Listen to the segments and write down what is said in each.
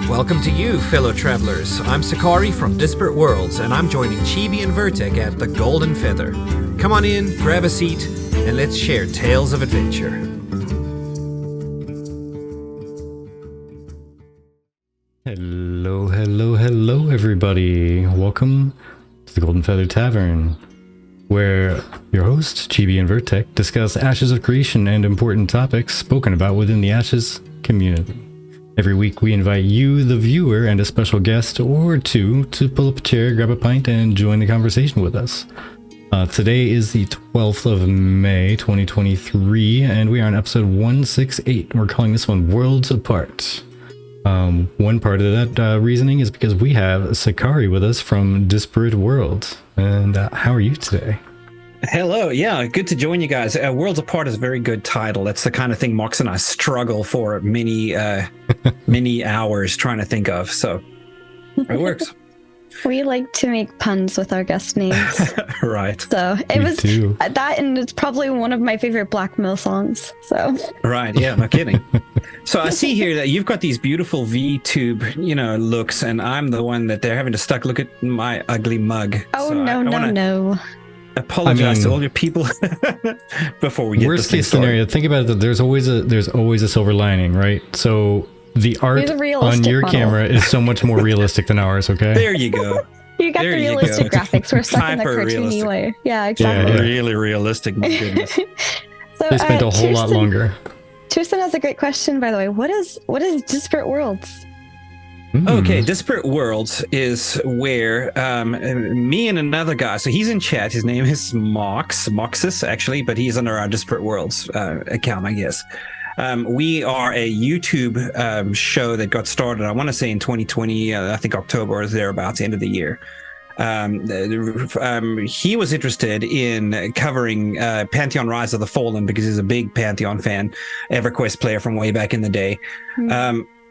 Welcome to you, fellow travelers. I'm Sechari from Disparate Worlds, and I'm joining Chibi and Vertek at the Golden Feather. Come on in, grab a seat, and let's share tales of adventure. Hello, everybody. Welcome to the Golden Feather Tavern, where your hosts, Chibi and Vertek, discuss Ashes of Creation and important topics spoken about within the Ashes community. Every week, we invite you, the viewer, and a special guest or two to pull up a chair, grab a pint, and join the conversation with us. Today is the 12th of May, 2023, and we are on episode 168. We're calling this one Worlds Apart. One part of that reasoning is because we have Sechari with us from Disparate Worlds. And how are you today? Hello, yeah, good to join you guys. Worlds Apart is a very good title. That's the kind of thing Mox and I struggle for many hours trying to think of, so it works. We like to make puns with our guest names. Right. So it was that, and it's probably one of my favorite blackmail songs. So right, yeah, no kidding. So I see here that you've got these beautiful V-tube, looks, and I'm the one that they're having to look at my ugly mug. Oh, so no. Apologize to all your people before we get worst case scenario. Think about it, that there's always a silver lining, right? So the art on your camera is so much more realistic than ours. Okay, there you go. You got the realistic graphics. We're stuck in the cartoony way. Yeah, exactly. Yeah. Really realistic. My goodness. So they spent a whole lot longer. Tristan has a great question, by the way. What is Disparate Worlds? Okay, Disparate Worlds is where me and another guy, so he's in chat, his name is Moxus actually, but he's under our Disparate Worlds account, I guess. We are a YouTube show that got started, I want to say in 2020, I think October or thereabouts, end of the year. He was interested in covering Pantheon Rise of the Fallen because he's a big Pantheon fan, EverQuest player from way back in the day.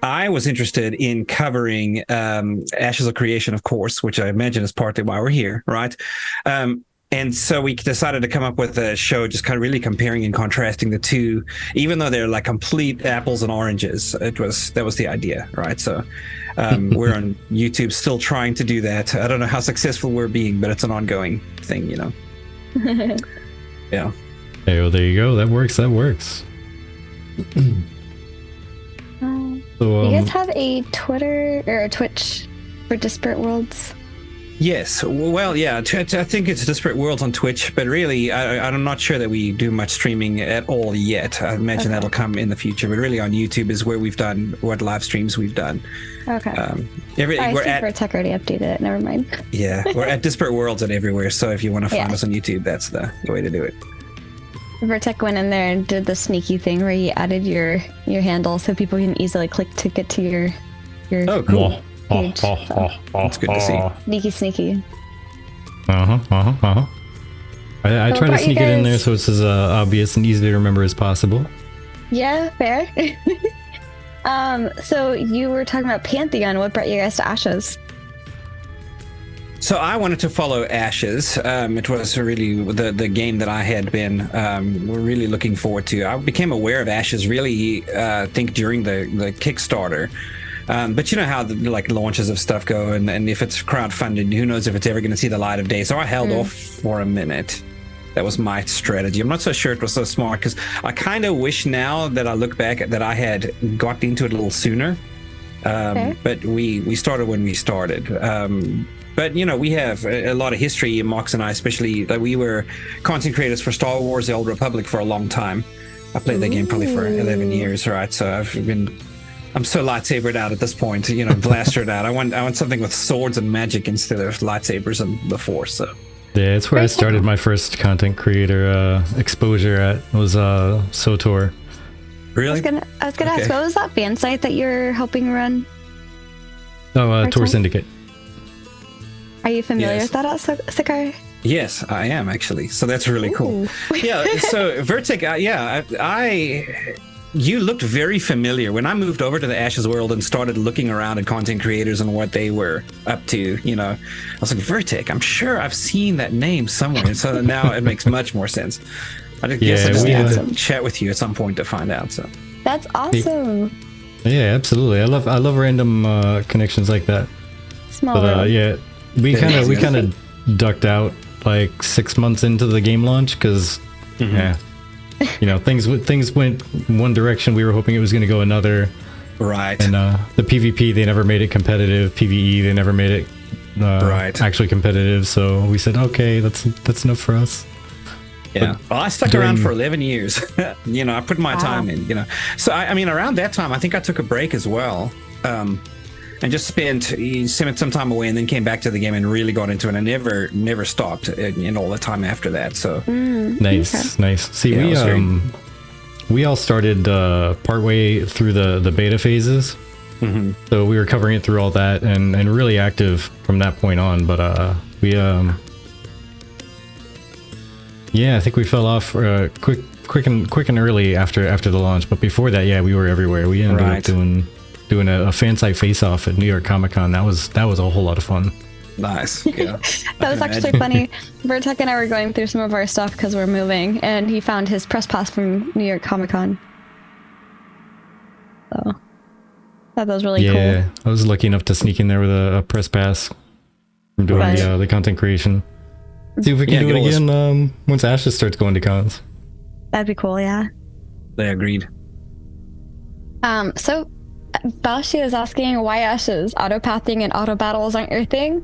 I was interested in covering Ashes of Creation, of course, which I imagine is partly why we're here, right? And so we decided to come up with a show just kind of really comparing and contrasting the two, even though they're like complete apples and oranges. That was the idea, right? So we're on YouTube still trying to do that. I don't know how successful we're being, but it's an ongoing thing, Yeah. Hey, well, there you go. That works. So, you guys have a Twitter or a Twitch for Disparate Worlds? Yes. Well, yeah, I think it's Disparate Worlds on Twitch, but really, I'm not sure that we do much streaming at all yet. I imagine that'll come in the future, but really on YouTube is where we've done what live streams we've done. Okay. Vertek already updated it. Never mind. Yeah, we're at Disparate Worlds and everywhere, so if you want to find us on YouTube, that's the way to do it. Vertek went in there and did the sneaky thing where he added your handle so people can easily click to get to your oh, cool. Page, That's good to see. Sneaky. I try to sneak it in there so it's as obvious and easy to remember as possible. Yeah, fair. So you were talking about Pantheon. What brought you guys to Ashes? So I wanted to follow Ashes. It was really the game that I had been really looking forward to. I became aware of Ashes really, I think, during the Kickstarter. But you know how the launches of stuff go, and if it's crowdfunded, who knows if it's ever going to see the light of day. So I held off for a minute. That was my strategy. I'm not so sure it was so smart, because I kind of wish now that I look back that I had got into it a little sooner. But we started when we started. But, we have a lot of history, Mox and I especially, that we were content creators for Star Wars The Old Republic for a long time. I played that game probably for 11 years, right? So I'm so lightsabered out at this point, blastered out. I want something with swords and magic instead of lightsabers and the Force, so. Yeah, it's where I started my first content creator exposure at, was SOTOR. Really? I was gonna ask, what was that fan site that you're helping run? Oh, Tor Syndicate. Are you familiar with that, Sechari? Yes, I am actually. So that's really cool. Yeah. So Vertek, you looked very familiar when I moved over to the Ashes world and started looking around at content creators and what they were up to. I was like, Vertek, I'm sure I've seen that name somewhere. So now it makes much more sense. I guess I just have to chat with you at some point to find out. So that's awesome. Yeah, absolutely. I love random connections like that. Small But world. yeah, we kind of ducked out like 6 months into the game launch because yeah, things went one direction. We were hoping it was going to go another. Right. And the PvP, they never made it competitive. PvE, they never made it actually competitive. So we said, okay, that's enough for us. Yeah. Well, I stuck around for 11 years. I put my time in, So, I mean, around that time, I think I took a break as well. And just spent some time away and then came back to the game and really got into it. And never stopped in all the time after that. So Nice. See, yeah, we all started partway through the beta phases. So we were covering it through all that and really active from that point on. But we I think we fell off quick and early after the launch. But before that, yeah, we were everywhere. We ended up doing a fan site face off at New York Comic Con. That was a whole lot of fun. Nice. Yeah. That was actually funny. Vertek and I were going through some of our stuff because we're moving, and he found his press pass from New York Comic Con. So that was really cool. Yeah, I was lucky enough to sneak in there with a press pass from doing the content creation. See if we can do it again once Ashes starts going to cons. That'd be cool, yeah. They agreed. So Bashi is asking why Ashes, auto-pathing and auto-battles aren't your thing?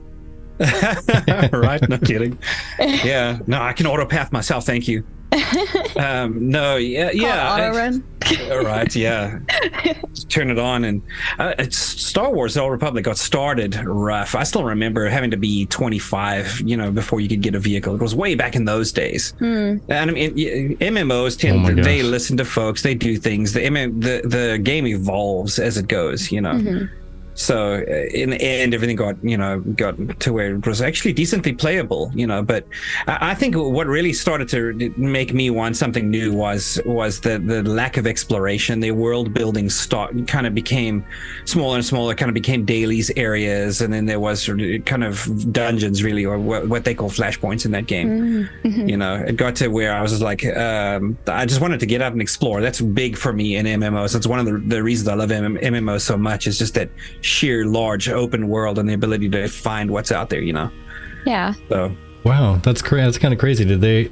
Right? No kidding. Yeah. No, I can auto-path myself, thank you. No, yeah. Auto run. Right, yeah. Just turn it on, and it's Star Wars: The Old Republic got started rough. I still remember having to be 25, before you could get a vehicle. It was way back in those days. And I mean, MMOs they listen to folks, they do things. The game evolves as it goes, So in the end, everything got to where it was actually decently playable, But I think what really started to make me want something new was the lack of exploration. The world building kind of became smaller and smaller. Kind of became dailies areas, and then there was kind of dungeons, really, or what they call flashpoints in that game. It got to where I was like, I just wanted to get out and explore. That's big for me in MMOs. That's one of the reasons I love MMOs so much. Is just that sheer large open world and the ability to find what's out there, Yeah. So wow, that's kind of crazy. Did they?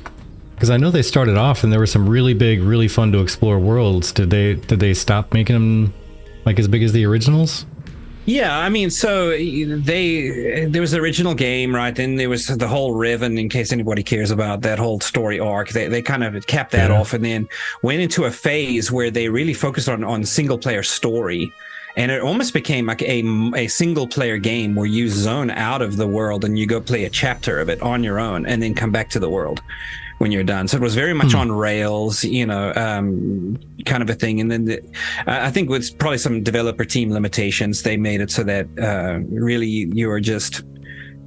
Because I know they started off and there were some really big, really fun to explore worlds. Did they stop making them like as big as the originals? Yeah, I mean, so there was the original game, right? Then there was the whole Riven, in case anybody cares about that whole story arc. They kind of capped that off and then went into a phase where they really focused on single player story. And it almost became like a single player game where you zone out of the world and you go play a chapter of it on your own and then come back to the world when you're done. So it was very much on rails, kind of a thing. And then I think with probably some developer team limitations, they made it so that really you were just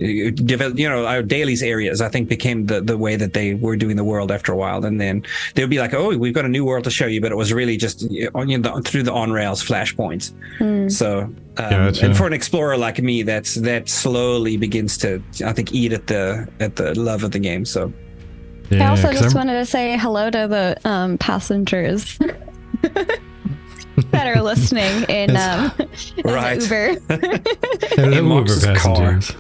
our dailies areas, I think, became the way that they were doing the world after a while. And then they would be like, oh, we've got a new world to show you, but it was really just through the on rails flashpoints. So and for an explorer like me, that slowly begins to, I think, eat at the love of the game. So I also just wanted to say hello to the passengers that are listening in Uber. Uber passengers.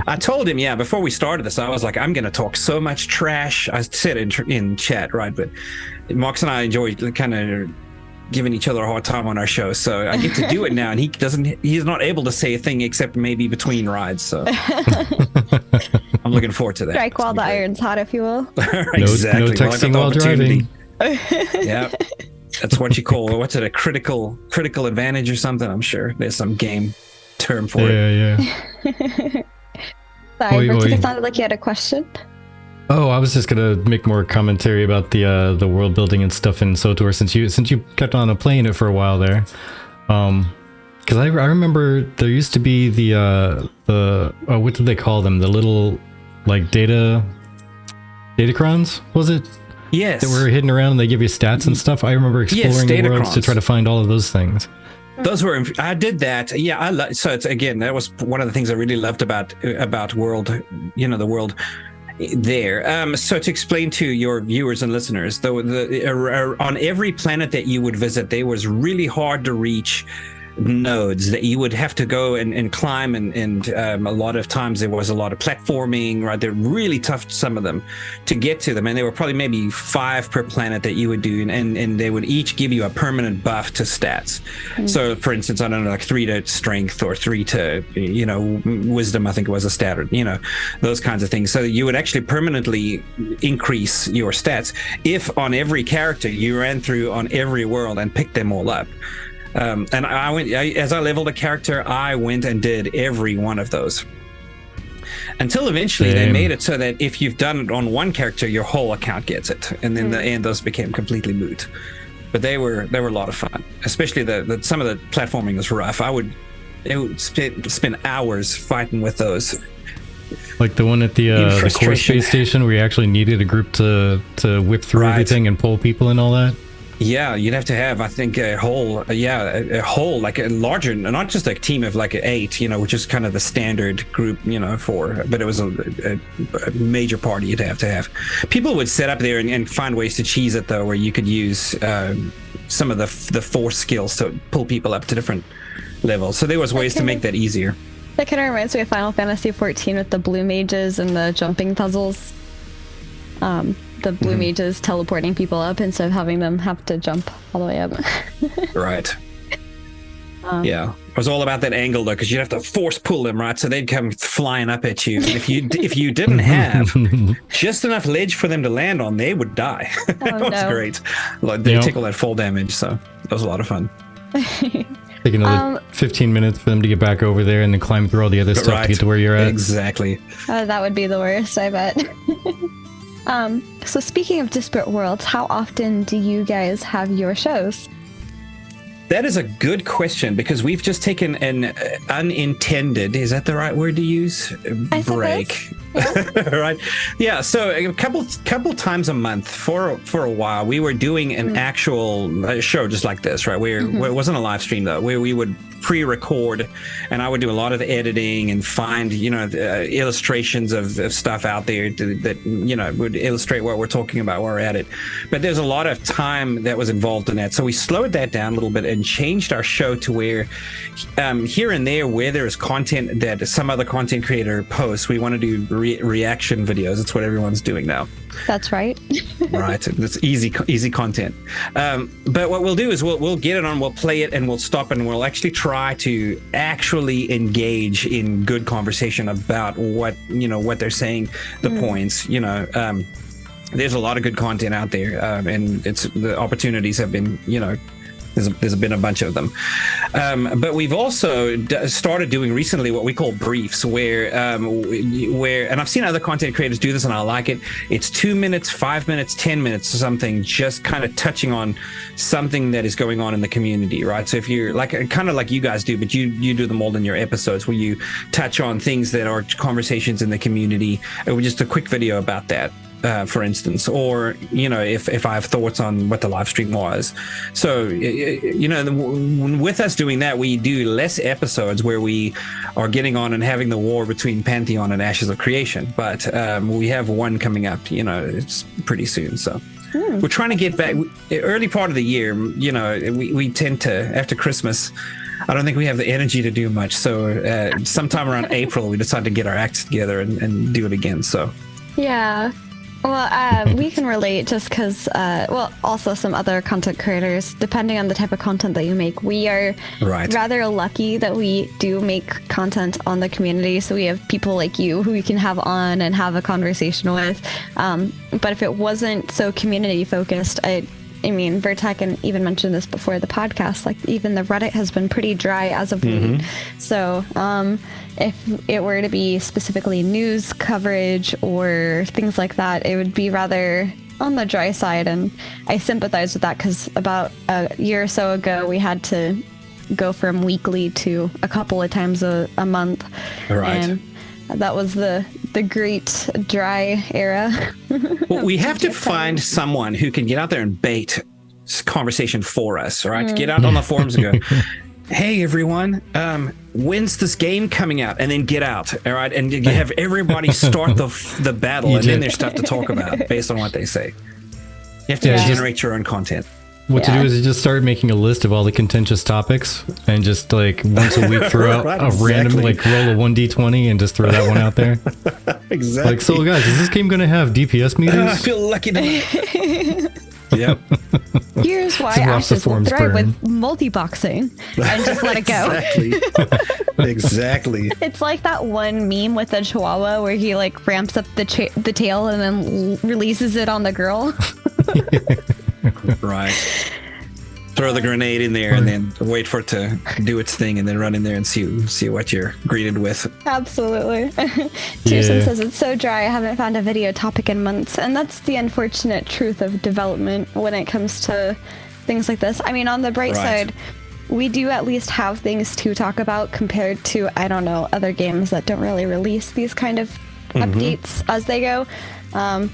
I told him, before we started this, I was like, I'm going to talk so much trash. I said in chat, right? But Marcus and I enjoy kind of giving each other a hard time on our show, so I get to do it now, and he's not able to say a thing except maybe between rides, so I'm looking forward to that. Strike while the iron's hot, if you will. Exactly. No texting while driving. Yeah. That's what you call, what's it, a critical advantage or something? I'm sure there's some game term for it. Yeah. Sorry, it sounded like you had a question. Oh, I was just gonna make more commentary about the world building and stuff in SOTOR since you kept on playing it for a while there. Because I remember there used to be the what did they call them? The little like datacrons, was it? Yes. That were hidden around and they give you stats and stuff. I remember exploring the worlds to try to find all of those things. Those were, I did that. Yeah, so it's, again, that was one of the things I really loved about world, the world there. So to explain to your viewers and listeners, though, on every planet that you would visit, they was really hard to reach nodes that you would have to go and climb, and a lot of times there was a lot of platforming, right? They're really tough, some of them, to get to them, and there were probably maybe 5 per planet that you would do, and they would each give you a permanent buff to stats. So for instance, I don't know, like 3 to strength or 3 to wisdom, I think it was a stat, those kinds of things. So you would actually permanently increase your stats if on every character you ran through on every world and picked them all up. And as I leveled a character, I went and did every one of those. Until eventually they made it so that if you've done it on one character, your whole account gets it. And then in the end, those became completely moot. But they were a lot of fun, especially some of the platforming was rough. I would spend hours fighting with those. Like the one at the core space station where you actually needed a group to whip through everything and pull people and all that. Yeah, you'd have to have, I think, a whole, like a larger, not just a team of like 8, which is kind of the standard group, but it was a major party you'd have to have. People would set up there and find ways to cheese it, though, where you could use some of the force skills to pull people up to different levels. So there was ways to make that easier. That kind of reminds me of Final Fantasy XIV with the blue mages and the jumping puzzles. The blue mages teleporting people up instead of having them have to jump all the way up. Right. Yeah, it was all about that angle though, because you'd have to force pull them, right? So they'd come flying up at you. If you didn't have just enough ledge for them to land on, they would die. That was great. Like they take all that fall damage, so that was a lot of fun. Take another 15 minutes for them to get back over there and then climb through all the other stuff to get to where you're at. Exactly. That would be the worst, I bet. So speaking of Disparate Worlds, how often do you guys have your shows? That is a good question, because we've just taken an unintended, is that the right word to use? Break. Yeah. Right. Yeah. So a couple times a month for a while, we were doing an actual show just like this, right? Where it wasn't a live stream though, where we would pre-record, and I would do a lot of the editing and find illustrations of stuff out there that would illustrate what we're talking about while we're at it. But there's a lot of time that was involved in that, so we slowed that down a little bit and changed our show to where here and there where there is content that some other content creator posts, we want to do reaction videos. That's what everyone's doing now. That's right. Right. That's easy content. But what we'll do is we'll get it on, we'll play it, and we'll stop, and we'll actually try to actually engage in good conversation about what they're saying, the points. There's a lot of good content out there, and the opportunities have been, there's been a bunch of them. But we've also started doing recently what we call briefs, where, and I've seen other content creators do this and I like it. It's 2 minutes, 5 minutes, 10 minutes or something, just kind of touching on something that is going on in the community, right? So if you're kind of like you guys do, but you do them all in your episodes, where you touch on things that are conversations in the community, or just a quick video about that. For instance, or if I have thoughts on what the live stream was. So with us doing that, we do less episodes where we are getting on and having the war between Pantheon and Ashes of Creation, but we have one coming up, it's pretty soon. So we're trying to get back early part of the year. We tend to, after Christmas, I don't think we have the energy to do much, so sometime around April we decide to get our acts together and do it again. So yeah. Well, we can relate just because, also some other content creators, depending on the type of content that you make, we are rather lucky that we do make content on the community. So we have people like you who we can have on and have a conversation with. But if it wasn't so community focused, I mean, Vertec and even mentioned this before the podcast, like even the Reddit has been pretty dry as of late. So if it were to be specifically news coverage or things like that, it would be rather on the dry side. And I sympathize with that, because about a year or so ago, we had to go from weekly to a couple of times a month. Right. And that was the great dry era. Well, we have to find someone who can get out there and bait conversation for us, right? Get out on the forums and go, hey everyone, when's this game coming out? And then get out, all right? And you have everybody start the battle, and then there's stuff to talk about based on what they say. You have to generate your own content. What to do is you just start making a list of all the contentious topics, and just like once a week throw out a random, like roll a 1d20 and just throw that one out there. Exactly. Like, so guys, is this game going to have DPS meters? I feel lucky to. Yep. Here's why Ashes will thrive with multi-boxing and just let it go. Exactly. It's like that one meme with the chihuahua where he like ramps up the tail and then releases it on the girl. Right. Throw the grenade in there and then wait for it to do its thing and then run in there and see what you're greeted with. Absolutely. Jason says it's so dry. I haven't found a video topic in months. And that's the unfortunate truth of development when it comes to things like this. I mean, on the bright side, we do at least have things to talk about compared to, I don't know, other games that don't really release these kind of updates as they go.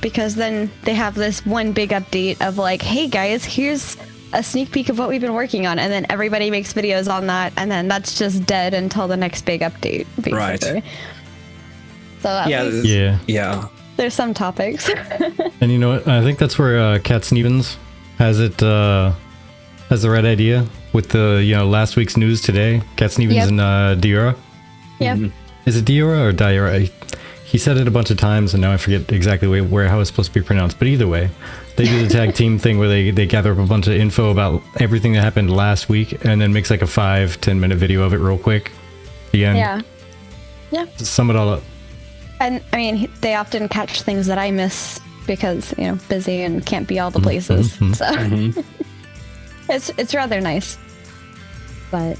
Because then they have this one big update of like, hey guys, here's a sneak peek of what we've been working on, and then everybody makes videos on that, and then that's just dead until the next big update, basically. Right. So at least there's some topics. And you know what? I think that's where Cat Stevens has it has the right idea with the last week's news today. Cat Stevens and Diora. Yep. Is it Diora or Diora? He said it a bunch of times, and now I forget exactly how it's supposed to be pronounced. But either way, they do the tag team thing where they gather up a bunch of info about everything that happened last week, and then makes like a 5-10 minute video of it real quick. Yeah. Just sum it all up. And I mean, they often catch things that I miss because busy and can't be all the places. So it's rather nice. But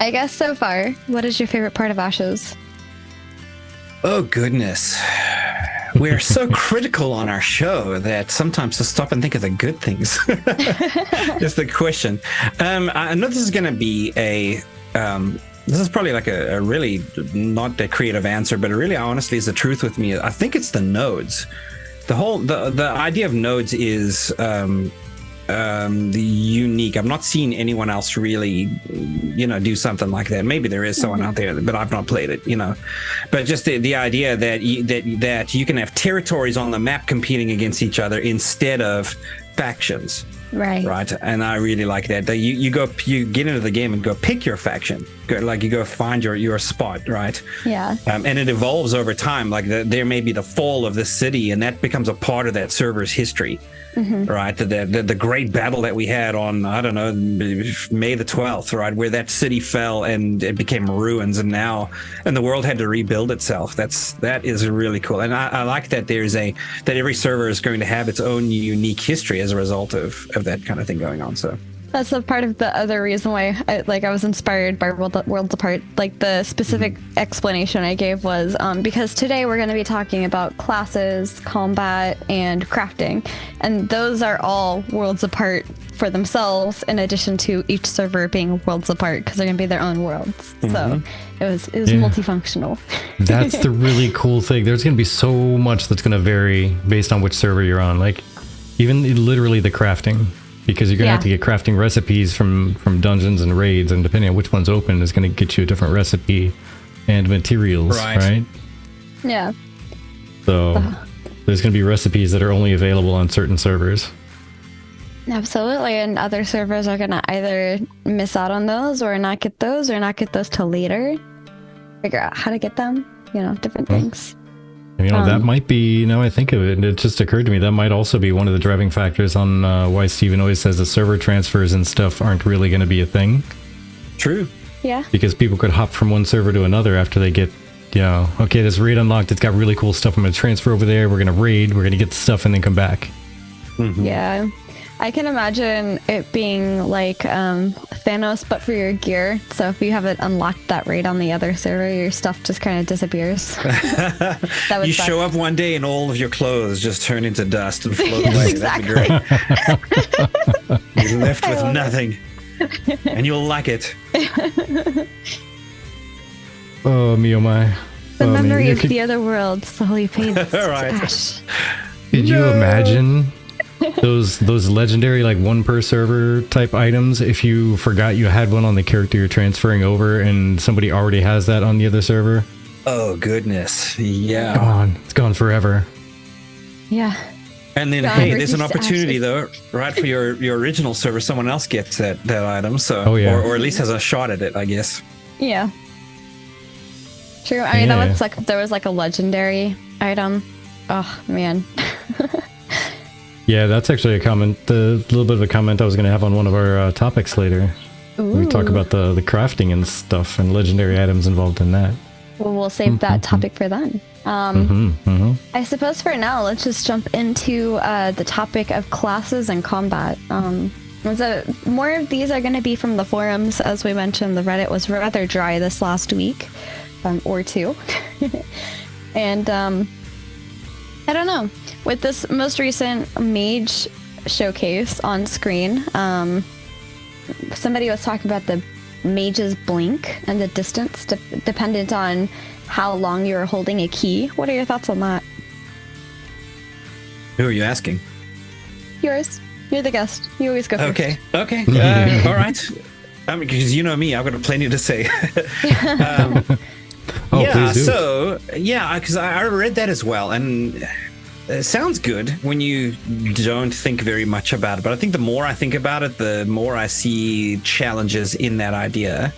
I guess so far, what is your favorite part of Ashes? Oh, goodness. We're so critical on our show that sometimes to stop and think of the good things is the question. I know this is going to be this is probably like a really not that creative answer, but it really honestly is the truth with me. I think it's the nodes. The idea of nodes is the unique. I've not seen anyone else really, do something like that. Maybe there is someone out there, but I've not played it, But just the idea that you can have territories on the map competing against each other instead of factions. Right. And I really like that. You get into the game and go pick your faction. You go find your spot, right? Yeah. And it evolves over time. Like there may be the fall of the city, and that becomes a part of that server's history. Right, the great battle that we had on, I don't know, May the 12th, right, where that city fell and it became ruins, and the world had to rebuild itself. That is really cool, and I like that that every server is going to have its own unique history as a result of that kind of thing going on. So that's a part of the other reason why I was inspired by Worlds Apart. Like the specific explanation I gave was because today we're going to be talking about classes, combat, and crafting, and those are all Worlds Apart for themselves, in addition to each server being Worlds Apart because they're going to be their own worlds. So it was multifunctional. That's the really cool thing. There's going to be so much that's going to vary based on which server you're on. Like even literally the crafting. Because you're going to have to get crafting recipes from dungeons and raids, and depending on which one's open, is going to get you a different recipe and materials, right? Yeah. So there's going to be recipes that are only available on certain servers. Absolutely, and other servers are going to either miss out on those or not get those till later. Figure out how to get them, different things. That might be, now I think of it, and it just occurred to me, that might also be one of the driving factors on why Steven always says the server transfers and stuff aren't really going to be a thing. True. Yeah. Because people could hop from one server to another after they get, okay, this raid unlocked, it's got really cool stuff, I'm going to transfer over there, we're going to raid, we're going to get the stuff, and then come back. Yeah. I can imagine it being like Thanos, but for your gear. So if you haven't unlocked that raid on the other server, your stuff just kind of disappears. You show up one day and all of your clothes just turn into dust and float away. Exactly. That'd be great. You're left with nothing. And you'll like it. Oh, me, oh my. The memory of the other world slowly fades. Right. Ash. Could you imagine those legendary like one per server type items, if you forgot you had one on the character you're transferring over and somebody already has that on the other server. Oh goodness. Yeah. It's gone forever. Yeah. And then, hey, there's an opportunity though, right, for your original server. Someone else gets that item, so or at least has a shot at it, I guess. Yeah. True. I mean, that was like there was like a legendary item. Oh man. Yeah, that's actually a comment. The little bit of a comment I was going to have on one of our topics later. Ooh. We talk about the crafting and stuff and legendary items involved in that. Well, we'll save that topic for then. I suppose for now, let's just jump into the topic of classes and combat. So more of these are going to be from the forums. As we mentioned, the Reddit was rather dry this last week or two. And I don't know. With this most recent mage showcase on screen, somebody was talking about the mage's blink and the distance dependent on how long you're holding a key. What are your thoughts on that? Who are you asking? Yours. You're the guest. You always go first. Okay. All right. Because you know me, I've got plenty to say. Please do. So because I read that as well, and it sounds good when you don't think very much about it. But I think the more I think about it, the more I see challenges in that idea.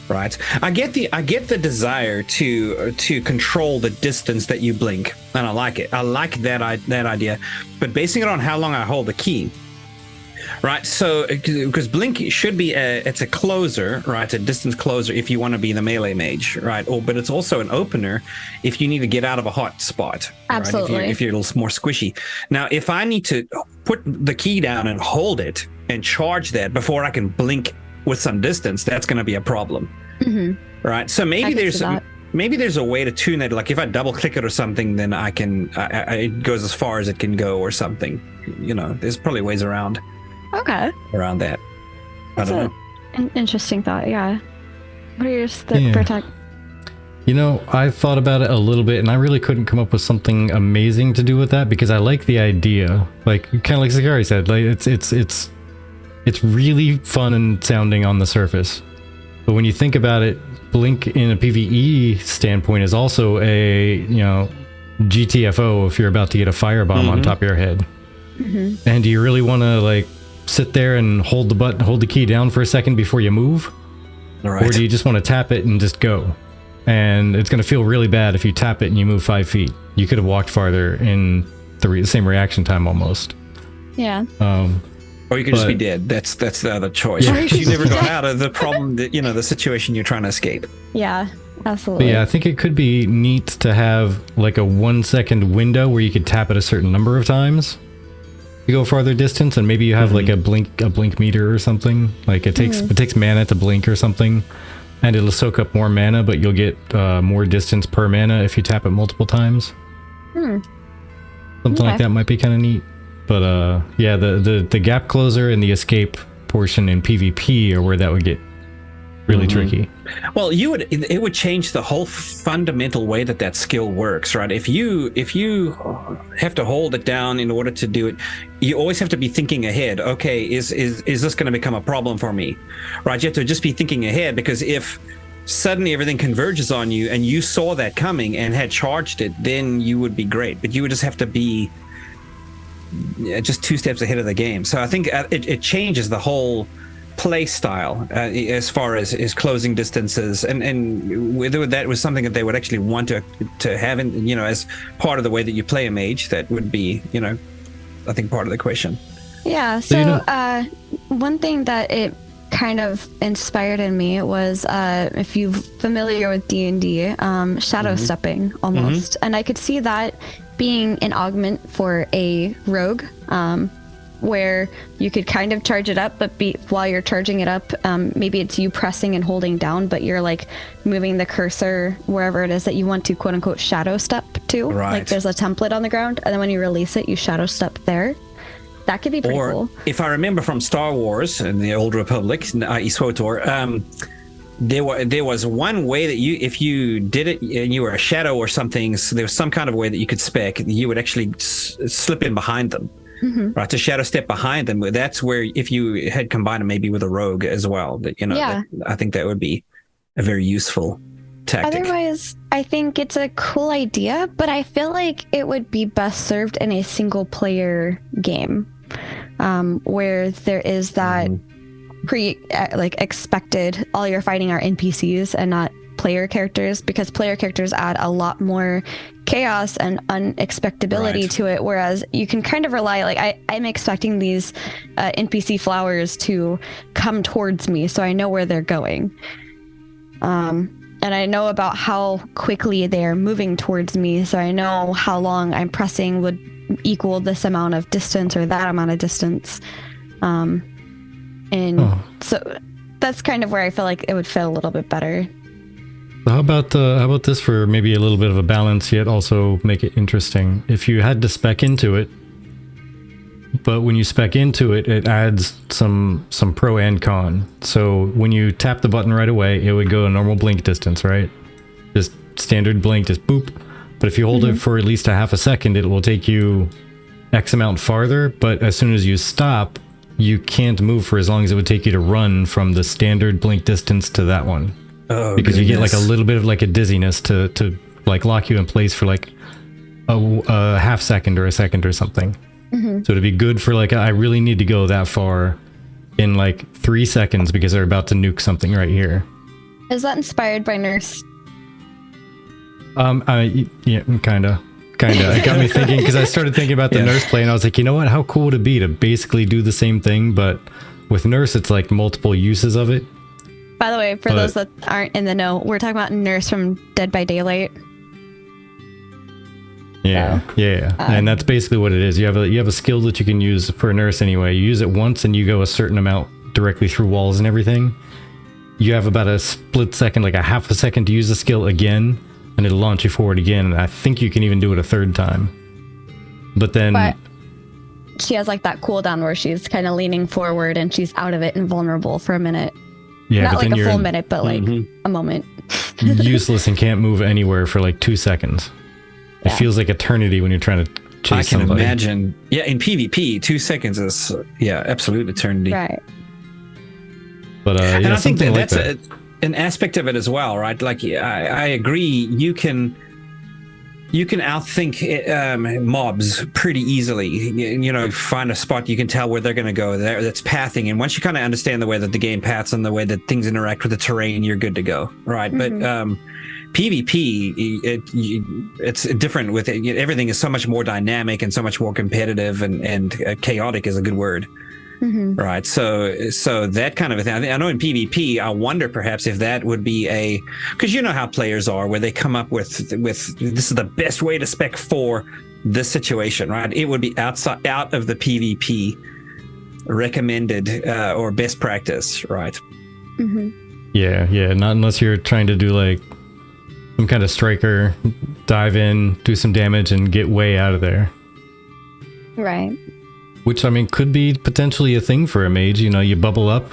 Right? I get the desire to control the distance that you blink, and I like it. I like that idea. But basing it on how long I hold the key. Right, so because blink should be it's a closer, right? A distance closer if you want to be the melee mage, right? But it's also an opener if you need to get out of a hot spot. Absolutely. Right? If you're a little more squishy. Now, if I need to put the key down and hold it and charge that before I can blink with some distance, that's going to be a problem. Right. So maybe there's a way to tune that. Like if I double click it or something, then it goes as far as it can go or something. You know, there's probably ways around. Okay. Around that. That's I don't know. An interesting thought, yeah. What are yours, Vertec? You know, I thought about it a little bit, and I really couldn't come up with something amazing to do with that because I like the idea. Like, kind of like Sechari said, like it's really fun and sounding on the surface. But when you think about it, Blink in a PvE standpoint is also a, GTFO if you're about to get a firebomb on top of your head. And do you really want to like sit there and hold the key down for a second before you move? Right. Or do you just want to tap it and just go? And it's going to feel really bad if you tap it and you move 5 feet. You could have walked farther in the same reaction time almost. Yeah. Or you could just be dead. That's the other choice. Yeah. You never got out of the problem that the situation you're trying to escape. Yeah, absolutely. But yeah, I think it could be neat to have like a 1 second window where you could tap it a certain number of times to go farther distance, and maybe you have like a blink meter or something. Like it takes mana to blink or something, and it'll soak up more mana, but you'll get more distance per mana if you tap it multiple times. Something like that might be kind of neat. But the gap closer and the escape portion in PvP are where that would get really tricky. Well, it would change the whole fundamental way that skill works, right? If you have to hold it down in order to do it, you always have to be thinking ahead. Okay, is this going to become a problem for me, right? You have to just be thinking ahead, because if suddenly everything converges on you and you saw that coming and had charged it, then you would be great. But you would just have to be just 2 steps ahead of the game. So I think it changes the whole play style as far as closing distances, and whether that was something that they would actually want to have in, as part of the way that you play a mage. That would be, I think, part of the question. Yeah. So one thing that it kind of inspired in me was if you're familiar with D&D, shadow stepping almost, and I could see that being an augment for a rogue, where you could kind of charge it up, but while you're charging it up, maybe it's you pressing and holding down, but you're like moving the cursor wherever it is that you want to quote unquote shadow step to. Right. Like there's a template on the ground, and then when you release it, you shadow step there. That could be pretty cool. If I remember from Star Wars and the Old Republic, i.e. SWTOR, there was one way that if you did it and you were a shadow or something, so there was some kind of way that you could spec, you would actually slip in behind them. right? To shadow step behind them. That's where if you had combined them maybe with a rogue as well, that I think that would be a very useful tactic. Otherwise, I think it's a cool idea, but I feel like it would be best served in a single player game, where there is that expected, all you're fighting are NPCs and not player characters, because player characters add a lot more chaos and unexpectability to it, whereas you can kind of rely, I'm expecting these NPC flowers to come towards me, so I know where they're going, and I know about how quickly they're moving towards me, so I know how long I'm pressing would equal this amount of distance or that amount of distance, so that's kind of where I feel like it would fit a little bit better. How about this for maybe a little bit of a balance, yet also make it interesting? If you had to spec into it, but when you spec into it, it adds some pro and con. So when you tap the button right away, it would go a normal blink distance, right? Just standard blink, just boop. But if you hold it for at least a half a second, it will take you X amount farther. But as soon as you stop, you can't move for as long as it would take you to run from the standard blink distance to that one. Oh, because you get like a little bit of like a dizziness to like lock you in place for like a half second or a second or something. So it'd be good for like, I really need to go that far in like 3 seconds because they're about to nuke something right here. Is that inspired by Nurse? Yeah, kinda. It got me thinking, because I started thinking about the Nurse play and I was like, you know what, how cool would it be to basically do the same thing, but with Nurse it's like multiple uses of it. By the way, for those that aren't in the know, we're talking about Nurse from Dead by Daylight. Yeah, and that's basically what it is. You have a skill that you can use for a Nurse anyway. You use it once and you go a certain amount directly through walls and everything. You have about a split second, like a half a second to use the skill again, and it'll launch you forward again. And I think you can even do it a third time. But she has like that cooldown where she's kind of leaning forward and she's out of it and vulnerable for a minute. Yeah, not like a full minute, but like a moment. Useless and can't move anywhere for like 2 seconds. It feels like eternity when you're trying to chase somebody. I can imagine. Yeah, in PvP, 2 seconds is absolute eternity. Right. But and I think that's an aspect of it as well, right? Like I agree, you can outthink mobs pretty easily. You know, find a spot, you can tell where they're going to go. That's pathing, and once you kind of understand the way that the game paths and the way that things interact with the terrain, you're good to go, right? But PvP, it's different with it. Everything is so much more dynamic and so much more competitive, and chaotic is a good word. Right, so that kind of a thing. I know in PvP, I wonder perhaps if that would be because you know how players are, where they come up with this is the best way to spec for this situation, right? It would be out of the PvP recommended or best practice, right? Yeah, not unless you're trying to do like some kind of striker, dive in, do some damage, and get way out of there. Right. Which, I mean, could be potentially a thing for a mage. You know, you bubble up,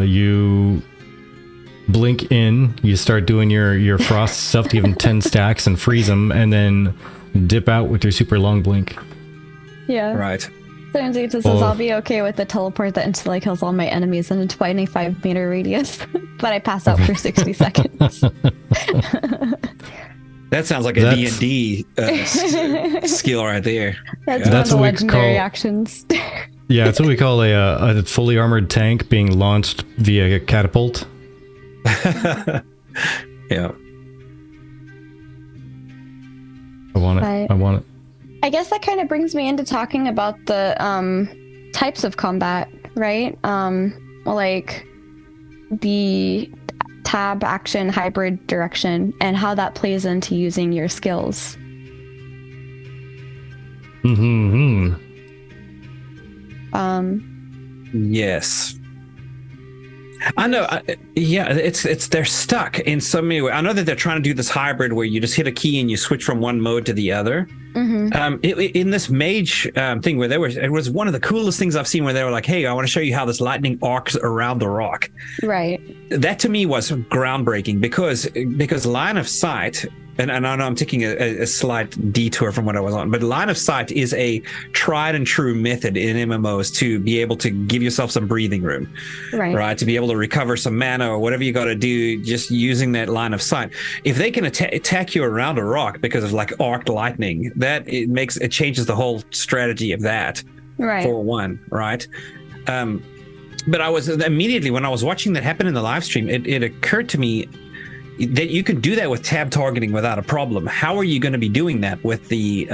you blink in, you start doing your frost stuff to give them 10 stacks and freeze them, and then dip out with your super long blink. Yeah. Right. So Anzita says, I'll be okay with the teleport that instantly kills all my enemies in a 25-meter radius, but I pass out for 60 seconds. That sounds like a D&D skill right there. That's one of the legendary actions. Yeah, that's what we call a fully armored tank being launched via a catapult. Yeah. I want it. I guess that kind of brings me into talking about the types of combat, right? Like the tab, action, hybrid, direction, and how that plays into using your skills. Yes. I know. They're stuck in so many ways. I know that they're trying to do this hybrid where you just hit a key and you switch from one mode to the other. In this mage thing where it was one of the coolest things I've seen, where they were like, hey, I want to show you how this lightning arcs around the rock. Right. That to me was groundbreaking because line of sight and I know I'm taking a slight detour from what I was on, but line of sight is a tried and true method in MMOs to be able to give yourself some breathing room, right? To be able to recover some mana or whatever you got to do, just using that line of sight. If they can attack you around a rock because of like arced lightning, it changes the whole strategy of that, for one, right? But I was immediately, when I was watching that happen in the live stream, it occurred to me that you could do that with tab targeting without a problem. How are you going to be doing that with the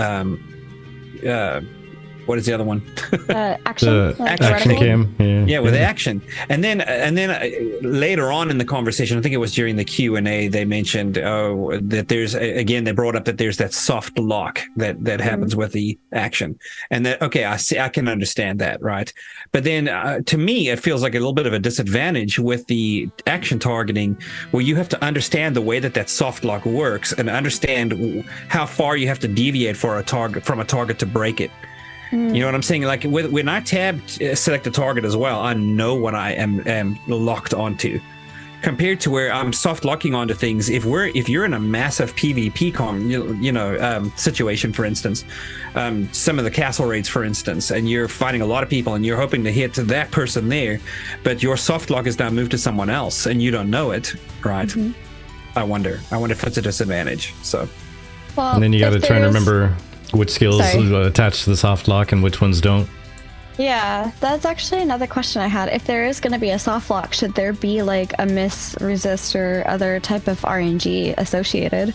what is the other one? Action cam. Yeah, with action. And then later on in the conversation, I think it was during the Q&A, they mentioned that there's again, they brought up that there's that soft lock that happens with the action, and that I can understand that, right? But then to me, it feels like a little bit of a disadvantage with the action targeting, where you have to understand the way that soft lock works and understand how far you have to deviate from a target to break it. You know what I'm saying? Like when I select a target as well, I know what I am locked onto. Compared to where I'm soft locking onto things, if you're in a massive PvP situation, for instance, some of the castle raids, for instance, and you're fighting a lot of people and you're hoping to hit that person there, but your soft lock is now moved to someone else and you don't know it, right? I wonder if it's a disadvantage. So, well, and then you got to try and remember which skills attach to the soft lock and which ones don't. Yeah, that's actually another question I had. If there is going to be a soft lock, should there be like a miss, resist, or other type of RNG associated?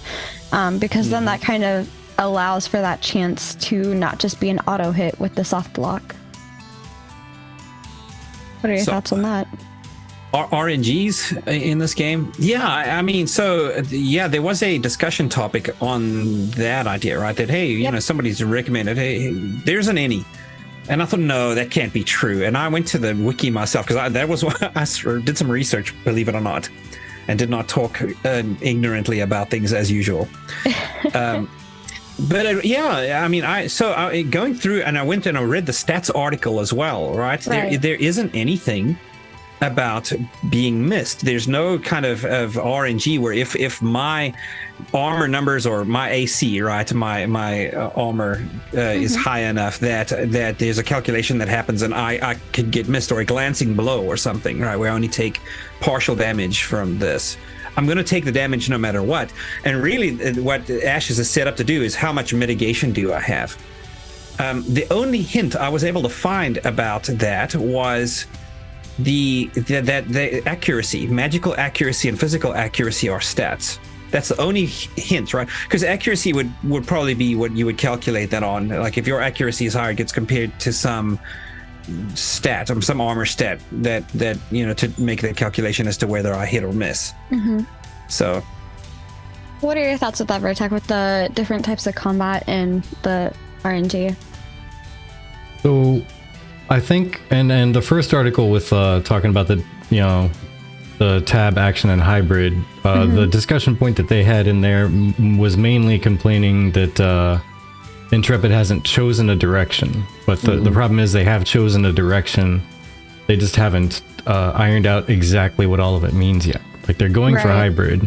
Because then that kind of allows for that chance to not just be an auto hit with the soft lock. What are your thoughts on that? RNGs in this game? Yeah, I mean, there was a discussion topic on that idea, right? That, hey, you know, somebody's recommended, hey, there's an any. And I thought, no, that can't be true. And I went to the wiki myself, because that was what I did some research, believe it or not, and did not talk ignorantly about things as usual. I mean, going through, and I went and I read the stats article as well, right? There isn't anything about being missed. There's no kind of RNG where if my armor numbers or my AC, right, my armor is high enough that there's a calculation that happens and I could get missed, or a glancing blow or something, right, where I only take partial damage from this. I'm going to take the damage no matter what. And really what Ashes is set up to do is, how much mitigation do I have? The only hint I was able to find about that was the accuracy, magical accuracy and physical accuracy are stats. That's the only hint, right? Because accuracy would probably be what you would calculate that on. Like if your accuracy is higher, it gets compared to some stat, some armor stat that you know, to make that calculation as to whether I hit or miss. So, what are your thoughts with that, Vertec, with the different types of combat and the RNG? So, I think, and the first article with talking about the tab action and hybrid, the discussion point that they had in there was mainly complaining that Intrepid hasn't chosen a direction. But the problem is they have chosen a direction. They just haven't ironed out exactly what all of it means yet. Like they're going for hybrid,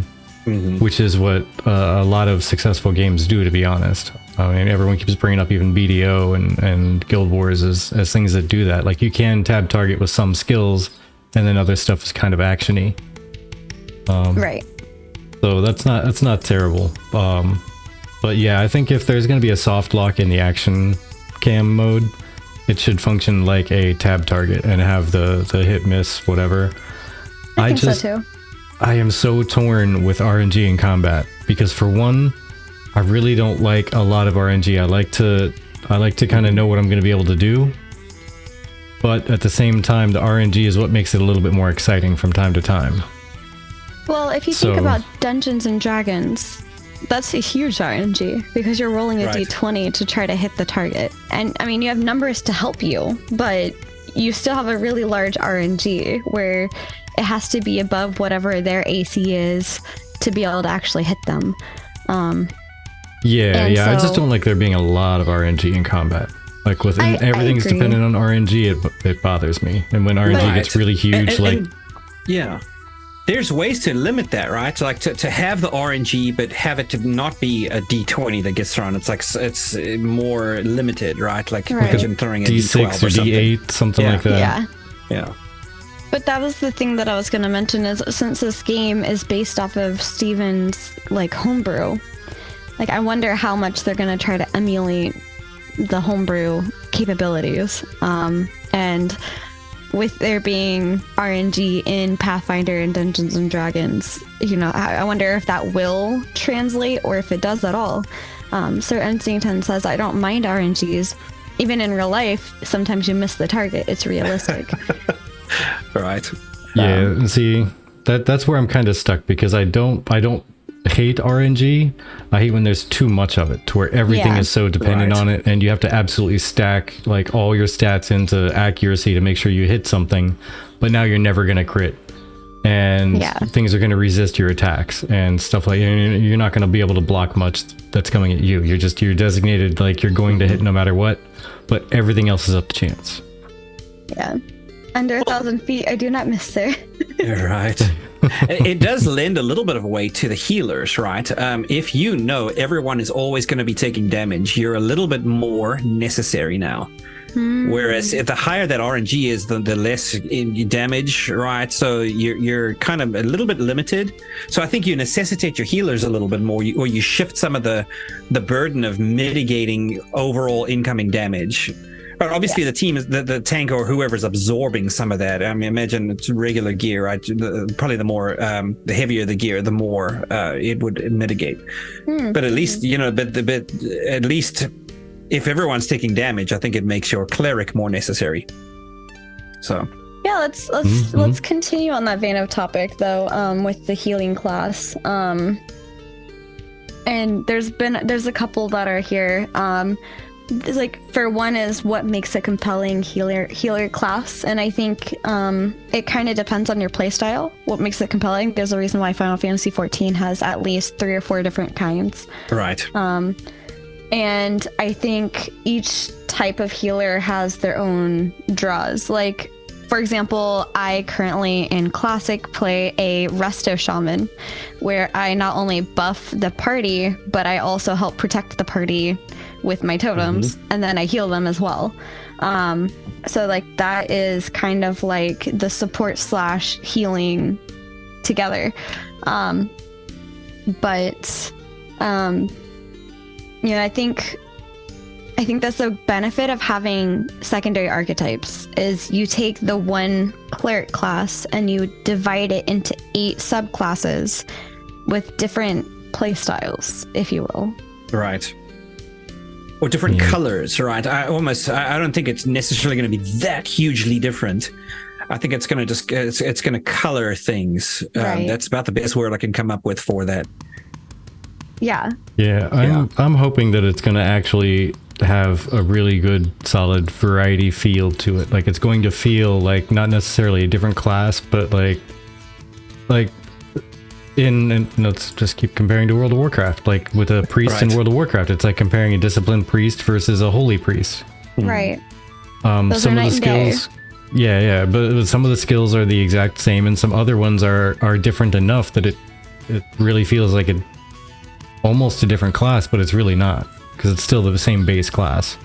which is what a lot of successful games do, to be honest. I mean, everyone keeps bringing up even BDO and Guild Wars as things that do that. Like you can tab target with some skills, and then other stuff is kind of actiony. Right. So that's not terrible. But yeah, I think if there's going to be a soft lock in the action cam mode, it should function like a tab target and have the hit miss whatever. I think so too. I am so torn with RNG in combat, because for one, I really don't like a lot of RNG. I like to kind of know what I'm going to be able to do, but at the same time, the RNG is what makes it a little bit more exciting from time to time. Well, if you think about Dungeons and Dragons, that's a huge RNG, because you're rolling a d20 to try to hit the target. And I mean, you have numbers to help you, but you still have a really large RNG where it has to be above whatever their AC is to be able to actually hit them. I just don't like there being a lot of RNG in combat. Like with everything's dependent on RNG, it bothers me. And when RNG gets really huge, there's ways to limit that, right? So like to have the RNG, but have it to not be a D20 that gets thrown. It's like it's more limited, right? Like imagine throwing a D6 D12 or D8, something like that. Yeah. But that was the thing that I was going to mention is since this game is based off of Steven's like homebrew, like I wonder how much they're going to try to emulate the homebrew capabilities. And with there being RNG in Pathfinder and Dungeons and Dragons, you know, I wonder if that will translate or if it does at all. Sir Ensington says, I don't mind RNGs. Even in real life, sometimes you miss the target. It's realistic. Right. Yeah, see, that's where I'm kind of stuck because I don't hate RNG. I hate when there's too much of it to where everything is so dependent on it and you have to absolutely stack like all your stats into accuracy to make sure you hit something, but now you're never going to crit and things are going to resist your attacks and stuff like you're not going to be able to block much that's coming at you. You're designated like you're going to hit no matter what, but everything else is up to chance. Yeah. Under 1,000 feet, I do not miss, sir. Right. It does lend a little bit of weight to the healers, right? If you know everyone is always going to be taking damage, you're a little bit more necessary now. Whereas the higher that RNG is, the less damage, right? So you're kind of a little bit limited. So I think you necessitate your healers a little bit more, or you shift some of the burden of mitigating overall incoming damage. But obviously the team is the tank or whoever's absorbing some of that. I mean, imagine it's regular gear, right? Probably the more, the heavier the gear, the more it would mitigate. But at least, you know, at least if everyone's taking damage, I think it makes your cleric more necessary. So. Yeah, let's continue on that vein of topic though, with the healing class. And there's a couple that are here. It's like for one is what makes a compelling healer class, and I think it kind of depends on your playstyle. What makes it compelling? There's a reason why Final Fantasy XIV has at least 3 or 4 different kinds. Right. And I think each type of healer has their own draws. Like, for example, I currently in Classic play a Resto Shaman, where I not only buff the party, but I also help protect the party with my totems, and then I heal them as well. So like that is kind of like the support / healing together. But you know, I think that's the benefit of having secondary archetypes is you take the one cleric class and you divide it into 8 subclasses with different playstyles, if you will. Right. Or different colors, right? I don't think it's necessarily going to be that hugely different. I think it's going to it's going to color things. Right. That's about the best word I can come up with for that. Yeah. Yeah, I'm hoping that it's going to actually have a really good solid variety feel to it. Like it's going to feel like not necessarily a different class, but like and let's just keep comparing to World of Warcraft. Like with a priest in World of Warcraft, it's like comparing a disciplined priest versus a holy priest. Right. Those some of the skills. Yeah, but some of the skills are the exact same, and some other ones are different enough that it really feels like almost a different class, but it's really not, because it's still the same base class.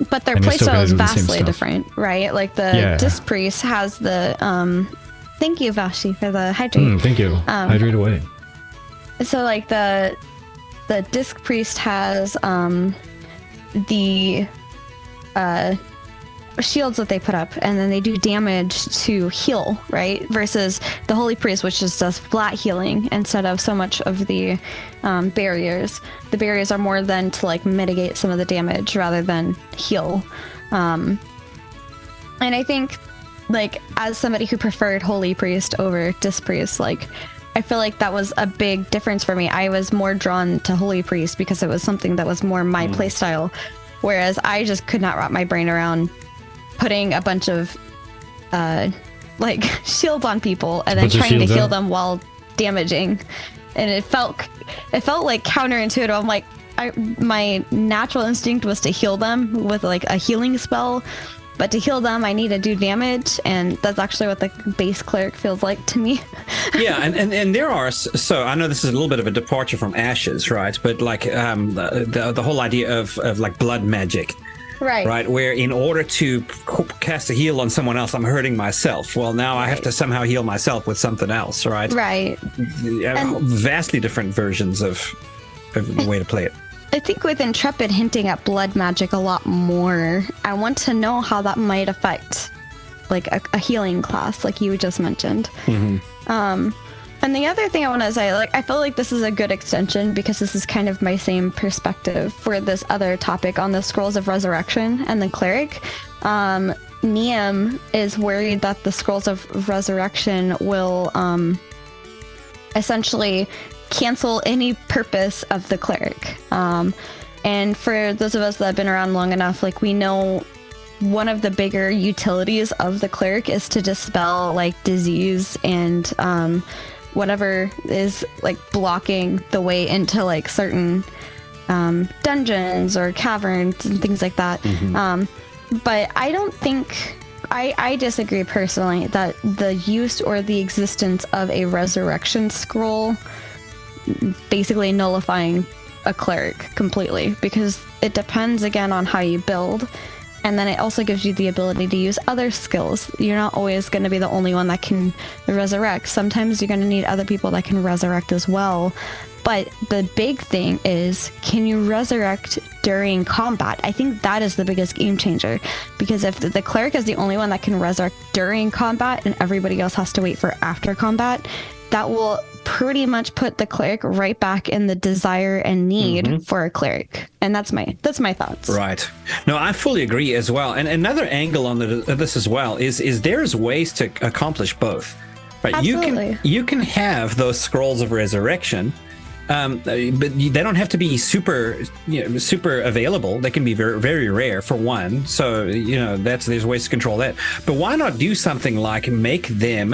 But their playstyle is vastly different, right? Like the Disc Priest has the thank you, Vashi, for the hydrate. Thank you. Hydrate away. So like the Disc Priest has the shields that they put up, and then they do damage to heal, right? Versus the Holy Priest, which just does flat healing instead of so much of the barriers. The barriers are more than to like mitigate some of the damage rather than heal. And I think, like, as somebody who preferred Holy Priest over Disc Priest, like, I feel like that was a big difference for me. I was more drawn to Holy Priest because it was something that was more my playstyle, whereas I just could not wrap my brain around putting a bunch of like shields on people and then trying to heal them while damaging, and it felt like counterintuitive. I'm like, my natural instinct was to heal them with like a healing spell, But to heal them, I need to do damage, and that's actually what the base cleric feels like to me. Yeah, and there are, so I know this is a little bit of a departure from Ashes, right? But like the whole idea of like blood magic. Right, where in order to cast a heal on someone else, I'm hurting myself. Well, now I have to somehow heal myself with something else, right? Right. Vastly different versions of the way to play it. I think with Intrepid hinting at blood magic a lot more, I want to know how that might affect like a healing class, like you just mentioned. Mm-hmm. And the other thing I want to say, like, I feel like this is a good extension because this is kind of my same perspective for this other topic on the Scrolls of Resurrection and the cleric. Niam is worried that the Scrolls of Resurrection will essentially cancel any purpose of the cleric. And for those of us that have been around long enough, like, we know one of the bigger utilities of the cleric is to dispel like disease and whatever is like blocking the way into like certain dungeons or caverns and things like that. Mm-hmm. But I don't think I disagree personally that the use or the existence of a resurrection scroll basically nullifying a cleric completely, because it depends again on how you build, and then it also gives you the ability to use other skills. You're not always going to be the only one that can resurrect. Sometimes you're going to need other people that can resurrect as well. But the big thing is, can you resurrect during combat? I think that is the biggest game changer, because if the cleric is the only one that can resurrect during combat and everybody else has to wait for after combat, that will pretty much put the cleric right back in the desire and need for a cleric. And that's my thoughts. Right. No, I fully agree as well. And another angle on this as well is there's ways to accomplish both. Right. Absolutely. You can have those scrolls of resurrection, but they don't have to be super available. They can be very, very rare for one. So, there's ways to control that. But why not do something like make them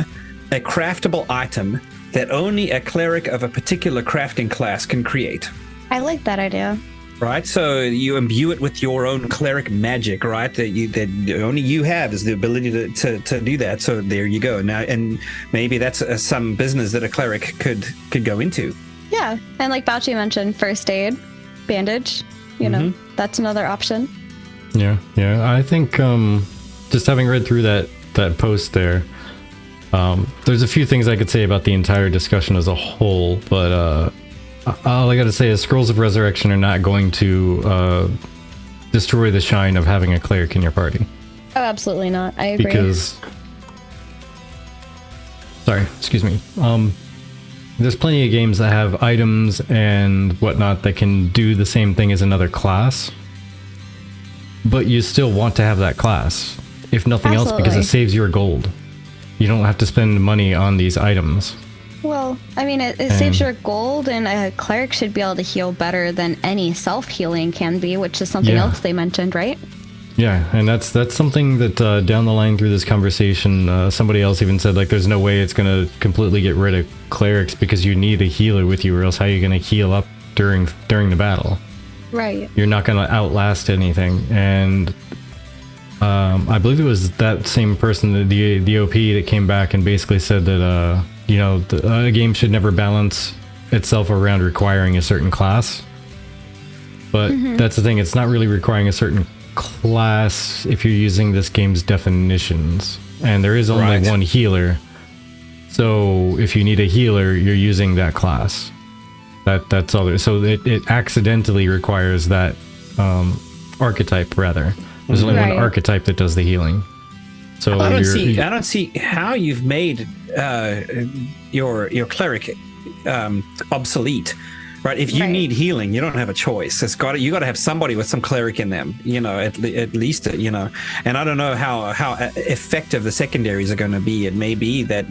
a craftable item that only a cleric of a particular crafting class can create? I like that idea. Right, so you imbue it with your own cleric magic, right? That only you have is the ability to do that. So there you go. Now, and maybe that's some business that a cleric could go into. Yeah, and like Bouchy mentioned, first aid, bandage. That's another option. Yeah. I think just having read through that post there. There's a few things I could say about the entire discussion as a whole, but all I gotta say is Scrolls of Resurrection are not going to destroy the shine of having a cleric in your party. Oh, absolutely not. I agree. Excuse me. There's plenty of games that have items and whatnot that can do the same thing as another class, but you still want to have that class, if nothing else, because it saves your gold. You don't have to spend money on these items. Well, I mean, it saves your gold, and a cleric should be able to heal better than any self-healing can be, which is something else they mentioned, right? Yeah, and that's something that down the line through this conversation, somebody else even said, like, there's no way it's going to completely get rid of clerics because you need a healer with you, or else how are you going to heal up during the battle? Right. You're not going to outlast anything, and I believe it was that same person, the OP, that came back and basically said that a game should never balance itself around requiring a certain class. But that's the thing; it's not really requiring a certain class if you're using this game's definitions, and there is only one healer. So if you need a healer, you're using that class. That's all. So it accidentally requires that archetype rather. There's only one archetype that does the healing. So I don't see how you've made your cleric obsolete, right? If you need healing, you don't have a choice. You got to have somebody with some cleric in them, at least. And I don't know how effective the secondaries are going to be. It may be that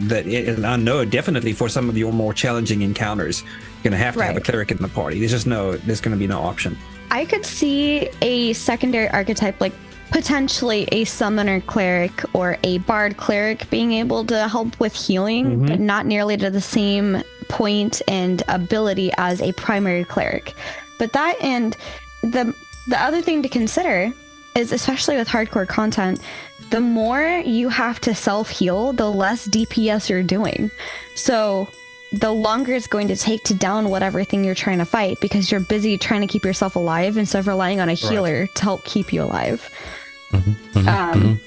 I know definitely for some of your more challenging encounters, you're going to have a cleric in the party. There's going to be no option. I could see a secondary archetype, like potentially a summoner cleric or a bard cleric, being able to help with healing, but not nearly to the same point and ability as a primary cleric. But that, and the other thing to consider is, especially with hardcore content, the more you have to self-heal, the less DPS you're doing. So the longer it's going to take to down whatever thing you're trying to fight, because you're busy trying to keep yourself alive instead of relying on a healer to help keep you alive.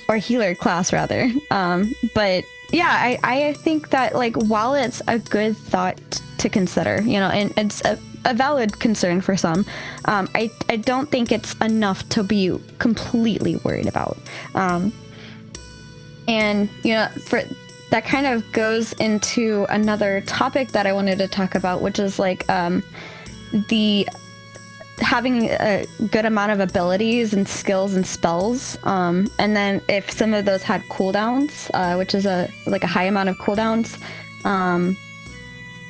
Or healer class, rather. But yeah, I think that, like, while it's a good thought to consider, you know, and it's a valid concern for some, I don't think it's enough to be completely worried about. And, you know, for that kind of goes into another topic that I wanted to talk about, which is like the having a good amount of abilities and skills and spells, and then if some of those had cooldowns, which is a high amount of cooldowns,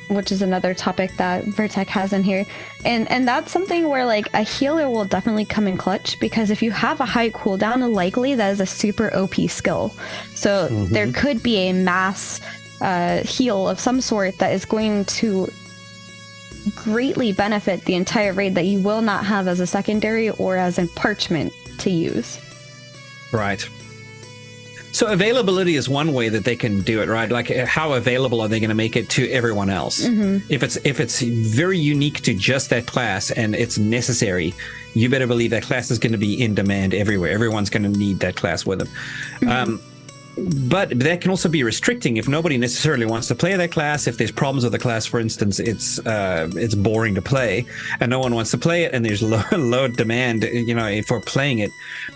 which is another topic that Vertec has in here, and that's something where, like, a healer will definitely come in clutch, because if you have a high cooldown, likely that is a super OP skill. So there could be a mass heal of some sort that is going to greatly benefit the entire raid that you will not have as a secondary or as a parchment to use. Right. So availability is one way that they can do it, right? Like, how available are they going to make it to everyone else? If it's very unique to just that class and it's necessary, you better believe that class is going to be in demand everywhere. Everyone's going to need that class with them. But that can also be restricting if nobody necessarily wants to play that class. If there's problems with the class, for instance, it's boring to play and no one wants to play it, and there's low demand, you know, for playing it,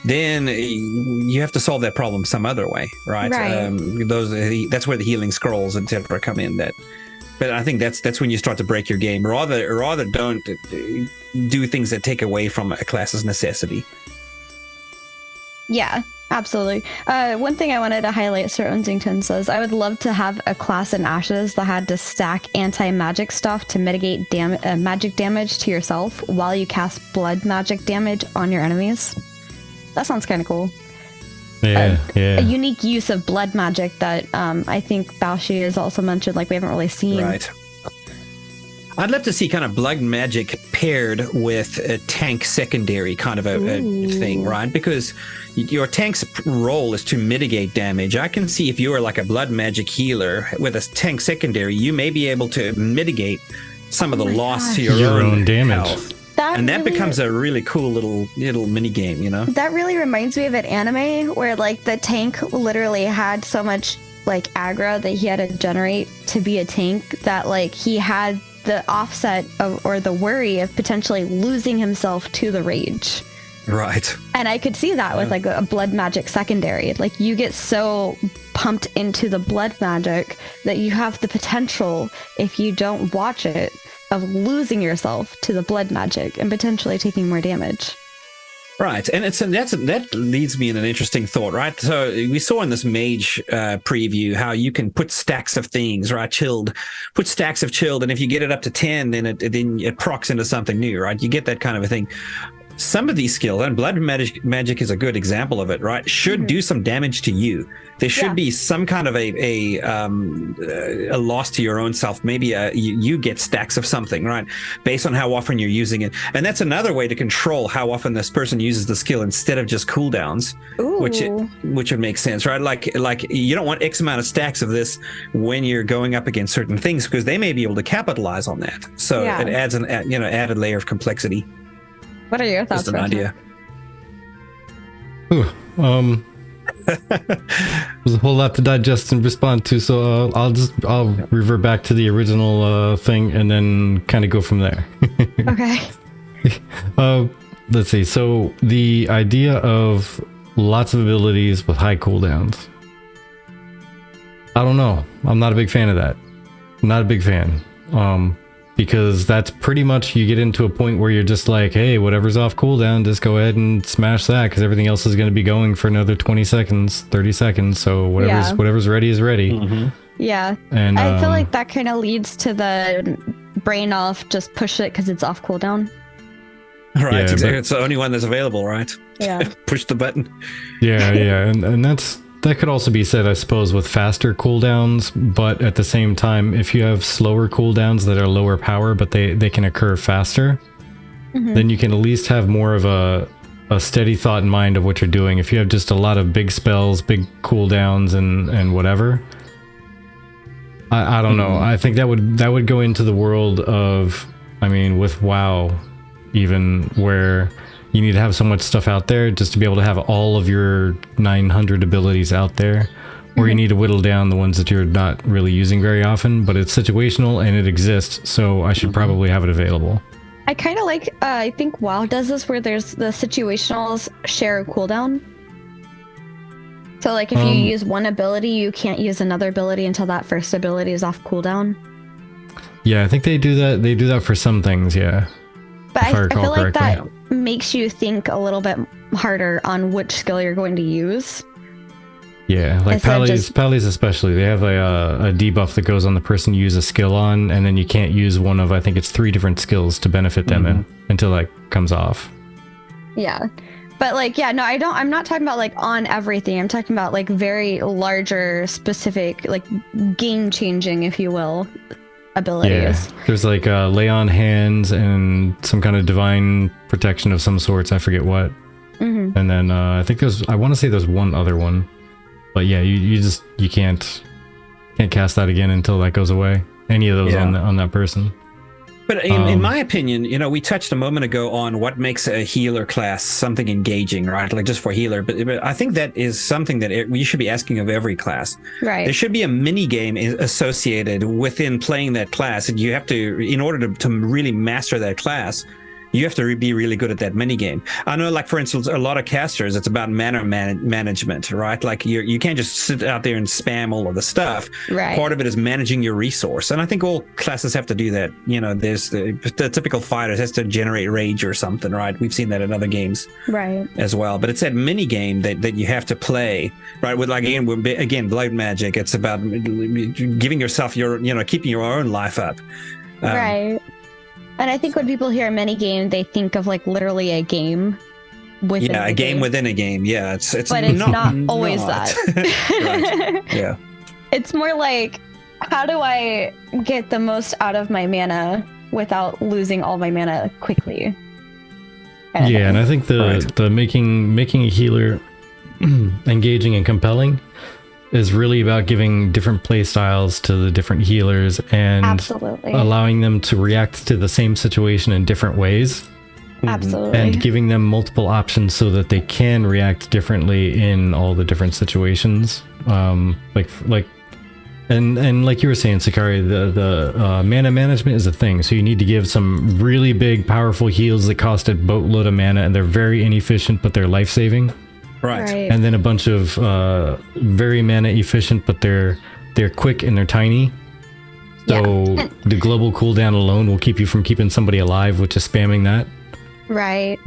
then you have to solve that problem some other way, right? That's where the healing scrolls, etc., come in. But I think that's when you start to break your game. Rather don't do things that take away from a class's necessity. Yeah, absolutely. One thing I wanted to highlight, Sir Onsington says, I would love to have a class in Ashes that had to stack anti-magic stuff to mitigate magic damage to yourself while you cast blood magic damage on your enemies. That sounds kind of cool. Yeah. A unique use of blood magic that I think Baoshi has also mentioned, like, we haven't really seen. Right. I'd love to see kind of blood magic paired with a tank secondary kind of a thing, right? Because your tank's role is to mitigate damage. I can see if you are like a blood magic healer with a tank secondary, you may be able to mitigate some of the loss to your own damage. Health. That becomes a really cool little mini game, you know? That really reminds me of an anime where, like, the tank literally had so much, like, aggro that he had to generate to be a tank that, like, he had the offset of, or the worry of potentially losing himself to the rage. Right. And I could see that with, like, a blood magic secondary. Like, you get so pumped into the blood magic that you have the potential, if you don't watch it, of losing yourself to the blood magic and potentially taking more damage. Right, and that leads me in an interesting thought, right? So we saw in this mage preview how you can put stacks of things, right? Put stacks of chilled, and if you get it up to 10, then it procs into something new, right? You get that kind of a thing. Some of these skills, and blood magic is a good example of it, right? Should do some damage to you. There should be some kind of a loss to your own self. Maybe you get stacks of something, right? Based on how often you're using it. And that's another way to control how often this person uses the skill instead of just cooldowns, which would make sense, right? Like you don't want X amount of stacks of this when you're going up against certain things, because they may be able to capitalize on that. So it adds an added layer of complexity. What are your thoughts? Just an idea. There's a whole lot to digest and respond to, so I'll revert back to the original thing and then kind of go from there. Okay. Let's see. So the idea of lots of abilities with high cooldowns. I don't know. I'm not a big fan of that. Not a big fan. Because that's pretty much, you get into a point where you're just like, hey, whatever's off cooldown, just go ahead and smash that, because everything else is going to be going for another 20 seconds, 30 seconds. So whatever's ready is ready. Mm-hmm. Yeah. And I feel like that kind of leads to the brain off, just push it because it's off cooldown. Right, yeah, exactly. It's the only one that's available, right? Yeah. Push the button. Yeah. And that could also be said, I suppose, with faster cooldowns, but at the same time, if you have slower cooldowns that are lower power, but they can occur faster, then you can at least have more of a a steady thought in mind of what you're doing. If you have just a lot of big spells, big cooldowns, and whatever, I don't know. I think that would go into the world of, I mean, with WoW, even, where you need to have so much stuff out there just to be able to have all of your 900 abilities out there, or you need to whittle down the ones that you're not really using very often, but it's situational and it exists, so I should probably have it available. I kind of like, I think WoW does this where there's the situationals share a cooldown. So like if you use one ability, you can't use another ability until that first ability is off cooldown. Yeah, I think they do that. They do that for some things, yeah. But I feel like that makes you think a little bit harder on which skill you're going to use. Yeah, like Pallies especially, they have a debuff that goes on the person you use a skill on, and then you can't use one of, I think it's 3 different skills to benefit them until that comes off. Yeah. But like, yeah, no, I'm not talking about like on everything. I'm talking about like very larger, specific, like game changing, if you will, abilities. Yeah, there's like lay on hands and some kind of divine protection of some sorts. I forget what. And then I think I want to say there's one other one. But yeah, you can't cast that again until that goes away. Any of those on that person. But in my opinion, you know, we touched a moment ago on what makes a healer class something engaging, right? Like just for healer. But I think that is something that we should be asking of every class. Right. There should be a mini game associated within playing that class, and you have to, in order to really master that class, you have to be really good at that mini game. I know, like, for instance, a lot of casters, it's about mana management, right? Like you can't just sit out there and spam all of the stuff. Right. Part of it is managing your resource. And I think all classes have to do that. You know, there's the typical fighter has to generate rage or something, right? We've seen that in other games as well. But it's that mini game that you have to play, right? With, like, again, Blood Magic, it's about giving yourself keeping your own life up. Right. And I think when people hear a mini game, they think of like literally a game within a game within a game. Yeah, it's but it's not always that. Right. Yeah. It's more like, how do I get the most out of my mana without losing all my mana quickly? Yeah, and I think the making a healer engaging and compelling is really about giving different play styles to the different healers and allowing them to react to the same situation in different ways. Absolutely. And giving them multiple options so that they can react differently in all the different situations. And like you were saying, Sechari, the mana management is a thing. So you need to give some really big, powerful heals that cost a boatload of mana, and they're very inefficient, but they're life-saving. Right. And then a bunch of very mana efficient, but they're quick and they're tiny. So the global cooldown alone will keep you from keeping somebody alive, which is spamming that. Right.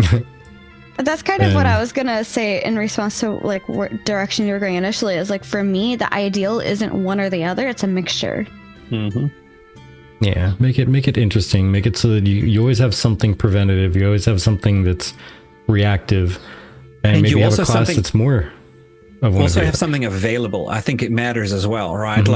That's kind of what I was gonna say in response to like what direction you were going initially. Is like, for me, the ideal isn't one or the other; it's a mixture. Yeah, make it interesting. Make it so that you always have something preventative. You always have something that's reactive. And maybe you have a class that's more of one. Also have something available. I think it matters as well, right?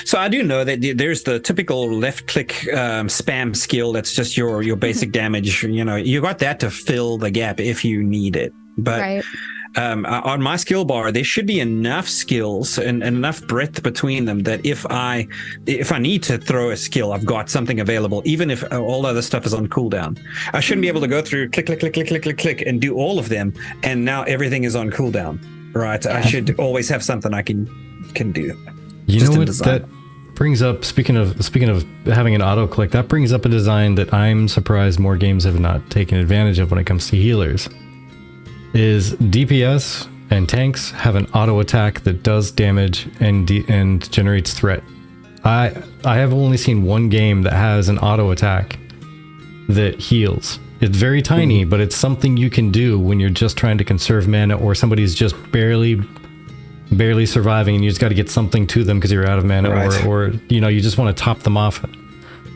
So I do know that there's the typical left click spam skill that's just your basic damage. You know, you got that to fill the gap if you need it. But on my skill bar, there should be enough skills and enough breadth between them that if I need to throw a skill, I've got something available, even if all other stuff is on cooldown. I shouldn't be able to go through click and do all of them, and now everything is on cooldown, right? I should always have something I can do. You know what that brings up? Speaking of having an auto click, that brings up a design that I'm surprised more games have not taken advantage of when it comes to healers. Is DPS and tanks have an auto attack that does damage and generates threat. I have only seen one game that has an auto attack that heals. It's very tiny, but it's something you can do when you're just trying to conserve mana, or somebody's just barely surviving and you just got to get something to them because you're out of mana, or you just want to top them off.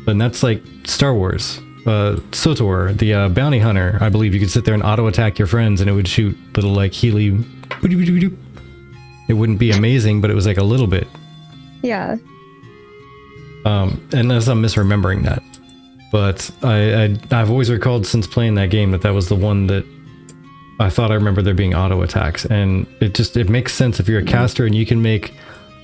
But that's like Star Wars. Sotor, the bounty hunter, I believe you could sit there and auto attack your friends and it would shoot little like Healy. It wouldn't be amazing, but it was like a little bit. Yeah. Unless I'm misremembering that. But I've always recalled since playing that game that was the one that I thought I remember there being auto attacks, and it makes sense if you're a caster and you can make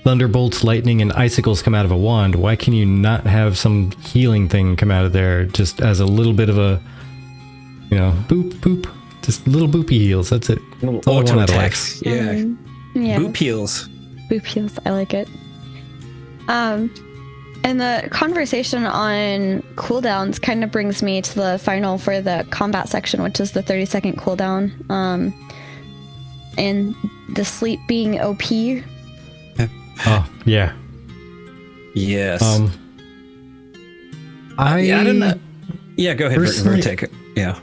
thunderbolts, lightning, and icicles come out of a wand. Why can you not have some healing thing come out of there just as a little bit of a, boop, boop, just little boopy heals. That's it. Little auto attacks. Yeah. Yeah. Boop heals. Boop heals. I like it. And the conversation on cooldowns kind of brings me to the final for the combat section, which is the 30-second cooldown. And the sleep being OP. Oh, yeah. Yes. I don't know. Yeah, go ahead, Vertek. Yeah.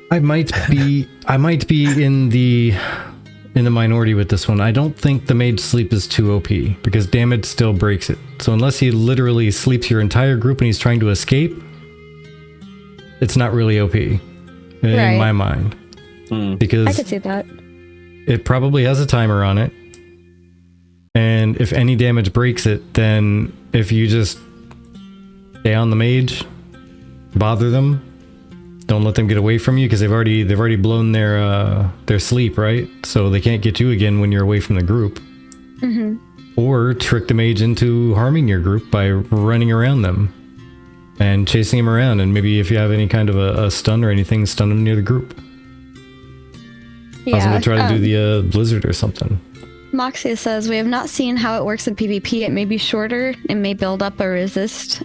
I might be in the minority with this one. I don't think the mage sleep is too OP because damage still breaks it. So unless he literally sleeps your entire group and he's trying to escape, it's not really OP in my mind. Because I could see that. It probably has a timer on it. And if any damage breaks it, then if you just stay on the mage, bother them, don't let them get away from you because they've already blown their sleep, right? So they can't get you again when you're away from the group. Mm-hmm. Or trick the mage into harming your group by running around them and chasing them around. And maybe if you have any kind of a stun or anything, stun them near the group. Cause them to try to do the blizzard or something. Moxie says, we have not seen how it works in PvP. It may be shorter. It may build up a resist.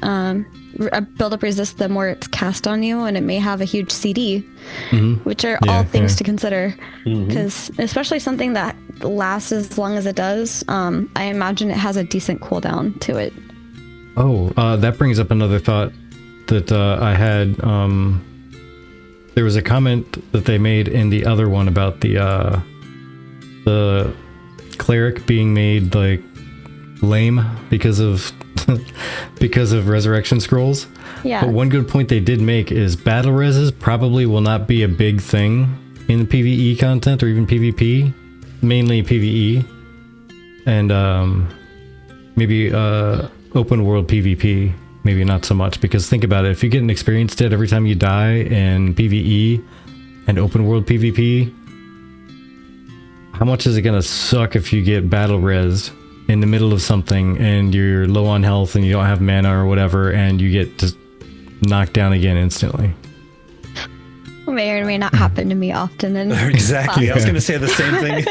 Resist the more it's cast on you, and it may have a huge CD, which are all things to consider. Because especially something that lasts as long as it does, I imagine it has a decent cooldown to it. Oh, that brings up another thought that I had. There was a comment that they made in the other one about the cleric being made like lame because of resurrection scrolls. Yeah. But one good point they did make is battle reses probably will not be a big thing in the PvE content or even PvP, mainly PvE, and maybe open world PvP, maybe not so much, because think about it, if you get an experience dead every time you die in PvE and open world PvP, how much is it gonna suck if you get battle res in the middle of something and you're low on health and you don't have mana or whatever and you get just knocked down again instantly? May or may not happen to me often. Exactly. I was going to say the same thing.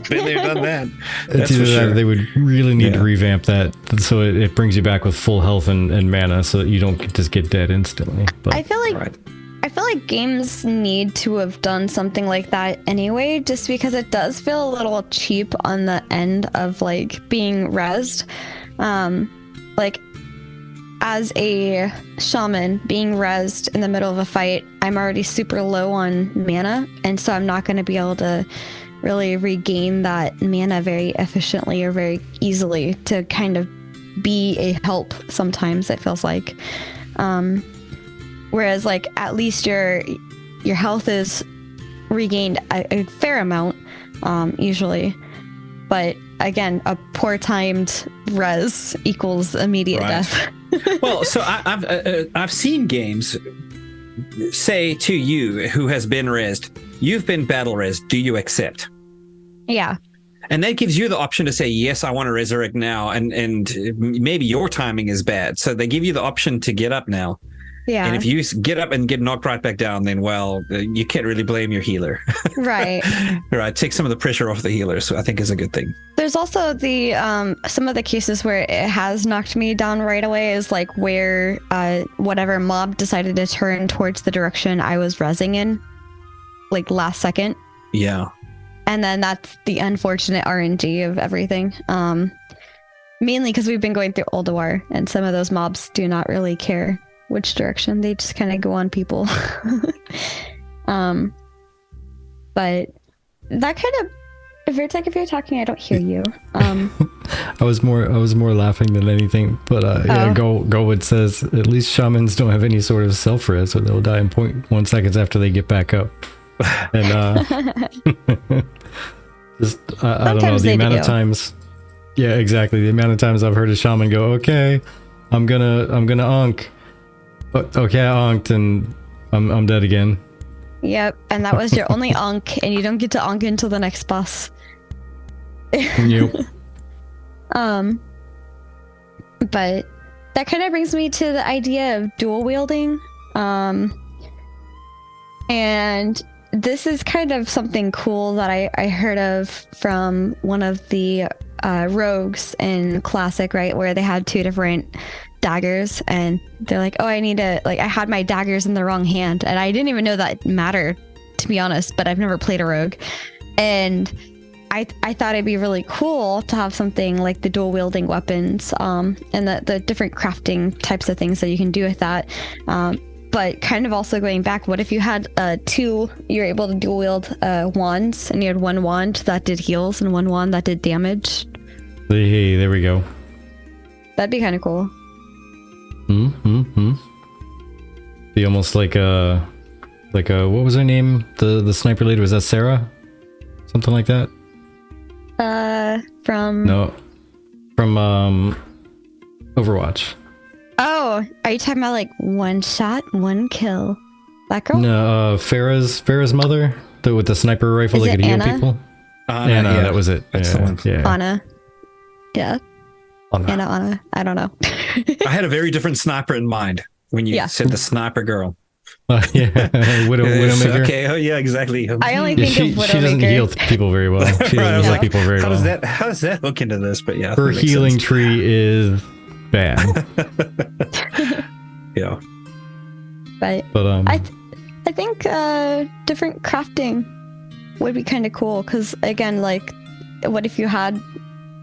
Been there, done that. That's for sure. They would really need to revamp that so it brings you back with full health and mana so that you don't just get dead instantly. But I feel like games need to have done something like that anyway, just because it does feel a little cheap on the end of like being rezzed. Like as a shaman being rezzed in the middle of a fight, I'm already super low on mana, and so I'm not going to be able to really regain that mana very efficiently or very easily to kind of be a help. Sometimes it feels like. Whereas, like, at least your health is regained a fair amount, usually. But again, a poor timed res equals immediate death. Well, so I've seen games say to you who has been rezzed, you've been battle rezzed, do you accept? Yeah. And that gives you the option to say, yes, I want to resurrect now. And maybe your timing is bad. So they give you the option to get up now. Yeah. And if you get up and get knocked right back down, then, well, you can't really blame your healer. Right. Right. Take some of the pressure off the healer. So I think is a good thing. There's also the some of the cases where it has knocked me down right away is like where whatever mob decided to turn towards the direction I was rezzing in, like last second. Yeah. And then that's the unfortunate RNG of everything. Mainly because we've been going through Ulduar, and some of those mobs do not really care which direction. They just kind of go on people. But that kind of, if you're talking, I don't hear you. I was more laughing than anything, but yeah, Gowood says at least shamans don't have any sort of self-res, so they'll die in 0.1 seconds after they get back up. And just I don't know the amount of times. Yeah, exactly. The amount of times I've heard a shaman go, "Okay, I'm gonna onk." Okay, I onked and I'm dead again. Yep, and that was your only Ankh, and you don't get to Ankh until the next boss. Yep. But that kind of brings me to the idea of dual wielding. And this is kind of something cool that I heard of from one of the rogues in Classic, right? Where they had 2 different daggers, and they're like, oh, I had my daggers in the wrong hand. And I didn't even know that mattered, to be honest, but I've never played a rogue. And I thought it'd be really cool to have something like the dual wielding weapons, and the different crafting types of things that you can do with that. But kind of also going back, what if you had 2, you're able to dual wield wands, and you had 1 wand that did heals and 1 wand that did damage? Hey, there we go. That'd be kind of cool. Be almost like a what was her name? The sniper lady, was that Sarah? Something like that? From Overwatch. Oh, are you talking about like 1 shot, 1 kill? That girl? No, Farah's mother, with the sniper rifle that could heal people. Anna, yeah. That was it. Excellent. Yeah. Anna. Yeah. Anna. I don't know. I had a very different sniper in mind when you said the sniper girl. Yeah, Widowmaker. Okay, oh yeah, exactly. I only think of Widowmaker. She doesn't heal people very well. She doesn't heal people very well. How does that hook into this? But yeah, her healing tree is bad. Yeah. But I think different crafting would be kind of cool, because again, like, what if you had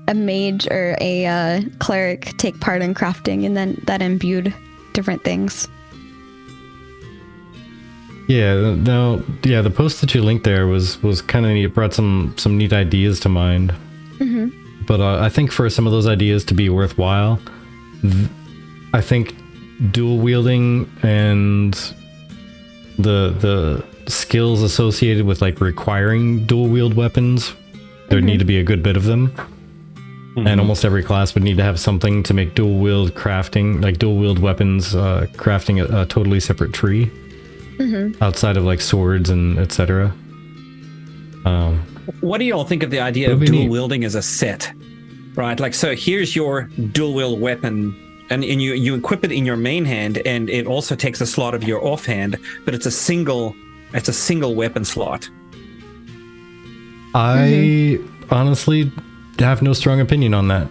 a mage or a cleric take part in crafting, and then that imbued different things? Yeah, the post that you linked there was kind of neat. It brought some neat ideas to mind. Mm-hmm. But I think for some of those ideas to be worthwhile, I think dual wielding and the skills associated with like requiring dual wield weapons, there'd need to be a good bit of them. Mm-hmm. And almost every class would need to have something to make dual wield crafting, like dual wield weapons, crafting a totally separate tree. Mm-hmm. Outside of like swords and etc. What do you all think of the idea of dual wielding as a set? Right, like, so here's your dual wield weapon, and you equip it in your main hand, and it also takes a slot of your offhand, but it's a single weapon slot. I honestly have no strong opinion on that.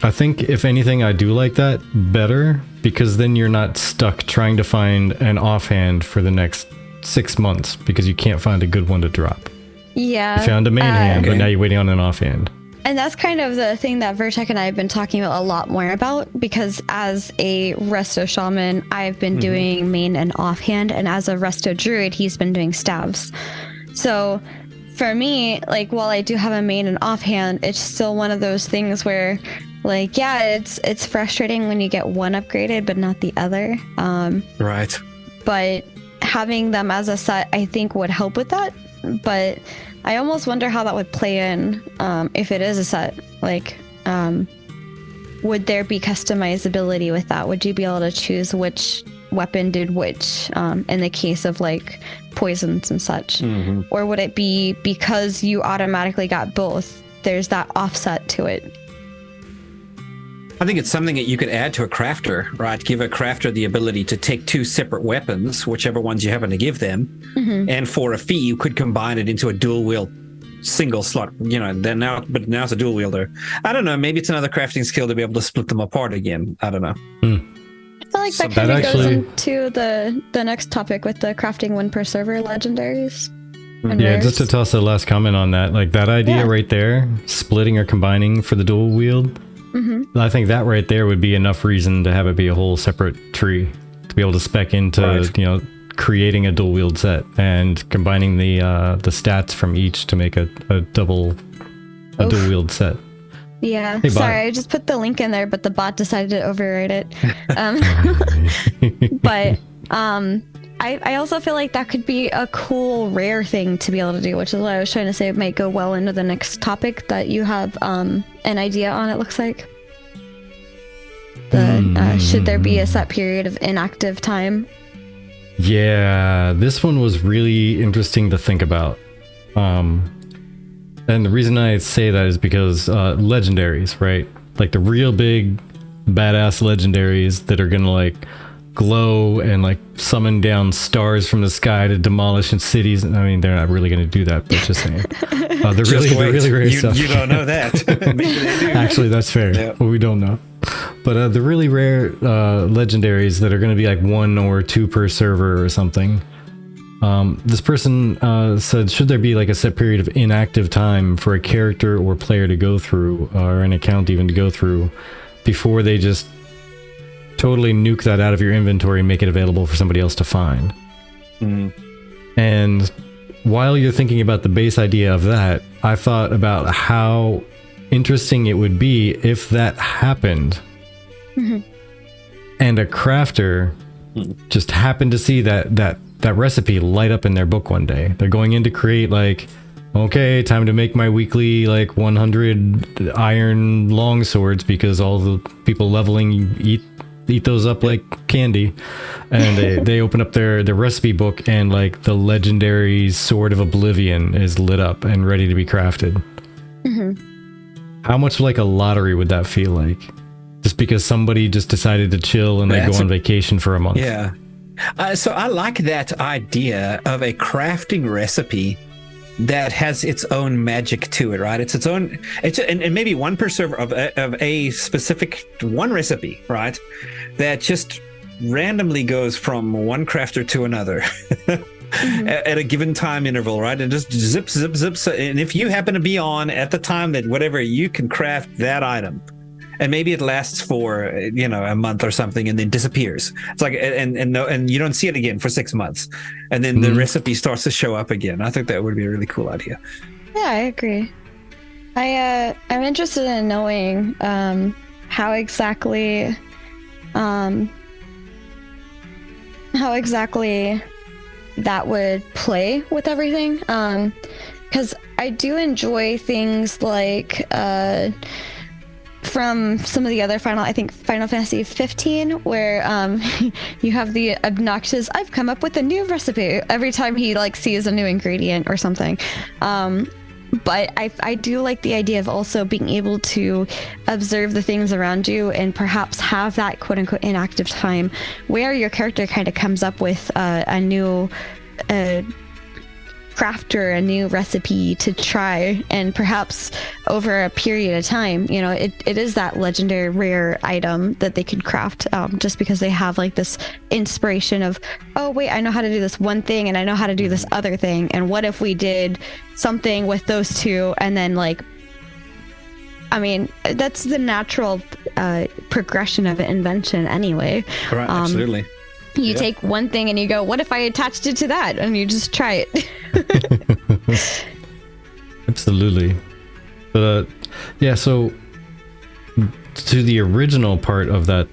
I think if anything, I do like that better, because then you're not stuck trying to find an offhand for the next 6 months because you can't find a good one to drop. Yeah. You found a main hand, but now you're waiting on an offhand. And that's kind of the thing that Vertek and I have been talking a lot more about, because as a resto shaman, I've been doing main and offhand, and as a resto druid, he's been doing staves. So for me, like, while I do have a main and offhand, it's still one of those things where, like, yeah, it's frustrating when you get one upgraded but not the other. Right. But having them as a set, I think, would help with that. But I almost wonder how that would play in if it is a set. Like, would there be customizability with that? Would you be able to choose which weapon did which in the case of like poisons and such? Mm-hmm. Or would it be because you automatically got both, there's that offset to it? I think it's something that you could add to a crafter, right? Give a crafter the ability to take 2 separate weapons, whichever ones you happen to give them, and for a fee, you could combine it into a dual wield single slot. You know, but now it's a dual wielder. I don't know. Maybe it's another crafting skill to be able to split them apart again. I don't know. I feel like that kind of goes into the next topic with the crafting 1 per server legendaries. Yeah, rares. Just to toss a last comment on that, like that idea right there, splitting or combining for the dual wield. Mm-hmm. I think that right there would be enough reason to have it be a whole separate tree to be able to spec into, creating a dual wield set and combining the stats from each to make a dual wield set. Yeah, hey, sorry, I just put the link in there, but the bot decided to override it. But I also feel like that could be a cool rare thing to be able to do, which is what I was trying to say. It might go well into the next topic that you have an idea on, it looks like. Should there be a set period of inactive time? Yeah, this one was really interesting to think about. And the reason I say that is because legendaries, right? Like the real big badass legendaries that are gonna like glow and like summon down stars from the sky to demolish in cities. I mean, they're not really gonna do that, but just saying. The really rare stuff. You don't know that. Maybe they do. Actually, that's fair. Yeah. Well, we don't know. But the really rare legendaries that are going to be like 1 or 2 per server or something. This person said, should there be like a set period of inactive time for a character or player to go through, or an account even to go through, before they just totally nuke that out of your inventory and make it available for somebody else to find? And while you're thinking about the base idea of that, I thought about how interesting it would be if that happened. And a crafter just happened to see that recipe light up in their book one day. They're going in to create like, okay, time to make my weekly like 100 iron long swords because all the people leveling eat those up like candy. And they open up their recipe book, and like the legendary sword of oblivion is lit up and ready to be crafted. How much like a lottery would that feel like? Just because somebody just decided to chill and like go on vacation for a month. Yeah. So I like that idea of a crafting recipe that has its own magic to it, right? It's its own, and maybe 1 per server of a specific one recipe, right? That just randomly goes from one crafter to another. At a given time interval, right? And just zip. And if you happen to be on at the time that whatever, you can craft that item. And maybe it lasts for, a month or something and then disappears. It's like, and you don't see it again for 6 months. And then the recipe starts to show up again. I think that would be a really cool idea. Yeah, I agree. I'm interested in knowing how exactly that would play with everything. Because I do enjoy things like from some of the other Final Fantasy 15, where you have the obnoxious, I've come up with a new recipe every time he like sees a new ingredient or something. But I do like the idea of also being able to observe the things around you and perhaps have that quote unquote inactive time where your character kind of comes up with a new crafter, a new recipe to try, and perhaps over a period of time, it is that legendary rare item that they could craft just because they have like this inspiration of, oh wait, I know how to do this one thing and I know how to do this other thing, and what if we did something with those two? And then like, I mean, that's the natural progression of an invention anyway. Right, absolutely. You take one thing and you go, what if I attached it to that? And you just try it. Absolutely. But yeah, so to the original part of that,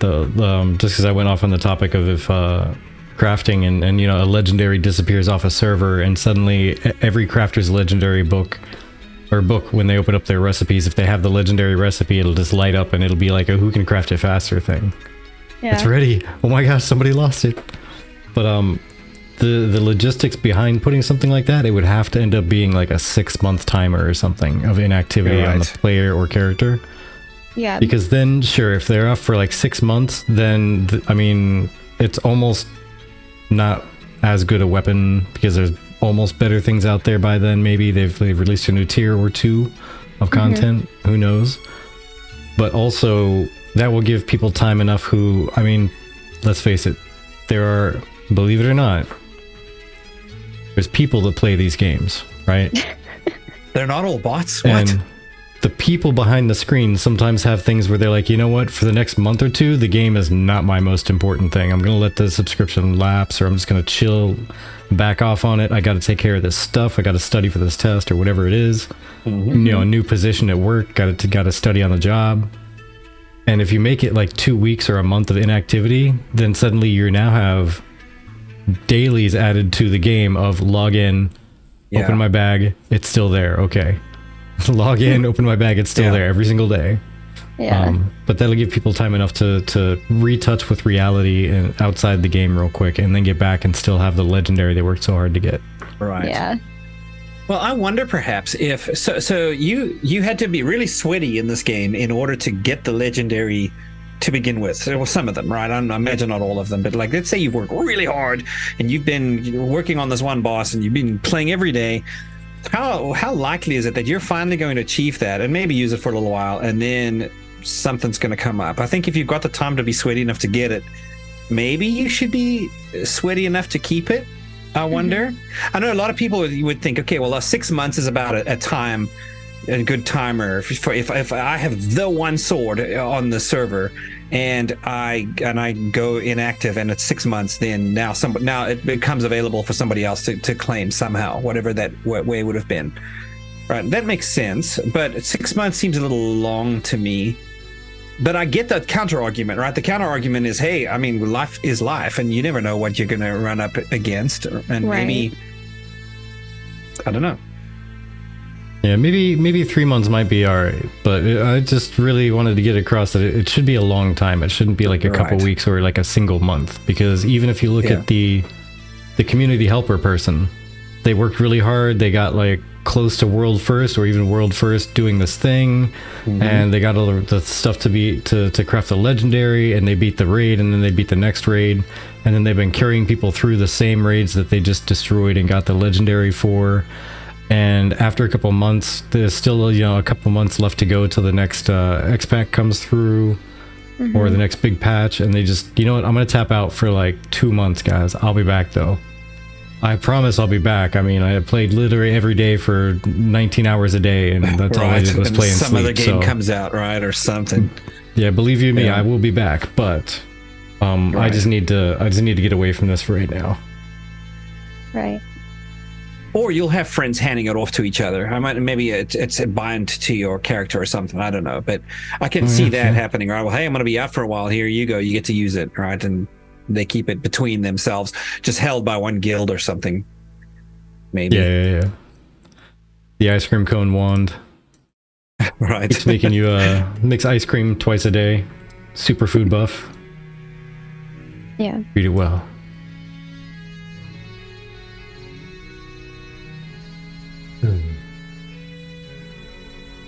just because I went off on the topic of if crafting and a legendary disappears off a server, and suddenly every crafter's legendary book when they open up their recipes, if they have the legendary recipe, it'll just light up and it'll be like a who can craft it faster thing. Yeah. It's ready. Oh my gosh, somebody lost it. But the logistics behind putting something like that, it would have to end up being like a 6-month timer or something of inactivity on the player or character. Yeah. Because then, sure, if they're off for like 6 months, then I mean, it's almost not as good a weapon because there's almost better things out there by then. Maybe they've released a new tier or 2 of content. Who knows? But also, that will give people time enough who, I mean, let's face it, there are, believe it or not, there's people that play these games, right? They're not all bots? And what? The people behind the screen sometimes have things where they're like, you know what, for the next month or 2, the game is not my most important thing. I'm going to let the subscription lapse, or I'm just going to chill, back off on it. I got to take care of this stuff. I got to study for this test or whatever it is. A new position at work, got to study on the job. And if you make it like 2 weeks or a month of inactivity, then suddenly you now have dailies added to the game of log in, open my bag, it's still there. Okay. Log in, open my bag, it's still there every single day. Yeah. But that'll give people time enough to retouch with reality and outside the game real quick, and then get back and still have the legendary they worked so hard to get. Right. Yeah. Well, I wonder perhaps if so you had to be really sweaty in this game in order to get the legendary to begin with. Well, some of them, right? I imagine not all of them, but like, let's say you've worked really hard and you've been working on this one boss and you've been playing every day. How likely is it that you're finally going to achieve that and maybe use it for a little while and then something's going to come up? I think if you've got the time to be sweaty enough to get it, maybe you should be sweaty enough to keep it. I wonder. I know a lot of people would think, okay, well, 6 months is about a time, a good timer. If I have the one sword on the server and I go inactive and it's 6 months, then now it becomes available for somebody else to claim somehow, whatever that way would have been. Right, that makes sense, but 6 months seems a little long to me. But I get the counter argument, right? The counter argument is, hey, I mean, life is life, and you never know what you're going to run up against, and maybe, I don't know. Yeah, maybe 3 months might be all right, but I just really wanted to get across that it should be a long time. It shouldn't be like a couple weeks or like a single month, because even if you look at the community helper person, they worked really hard. They got like close to world first or even world first doing this thing, and they got all the stuff to craft the legendary, and they beat the raid, and then they beat the next raid, and then they've been carrying people through the same raids that they just destroyed and got the legendary for. And after a couple months, there's still a couple months left to go till the next X pack comes through, or the next big patch, and they just, you know what, I'm gonna tap out for like 2 months, guys. I'll be back though. I promise I'll be back. I mean, I played literally every day for 19 hours a day, and that's all I did was play and sleep. Some other game comes out, right, or something. Yeah, believe you me, I will be back, but I just need to get away from this for right now. Right. Or you'll have friends handing it off to each other. Maybe it's a bind to your character or something. I don't know, but I can see that happening. Right? Well, hey, I'm going to be out for a while. Here you go. You get to use it, right? And they keep it between themselves, just held by one guild or something. Maybe. Yeah. The ice cream cone wand. Right. It's making you mix ice cream twice a day. Superfood buff. Yeah. Read it well.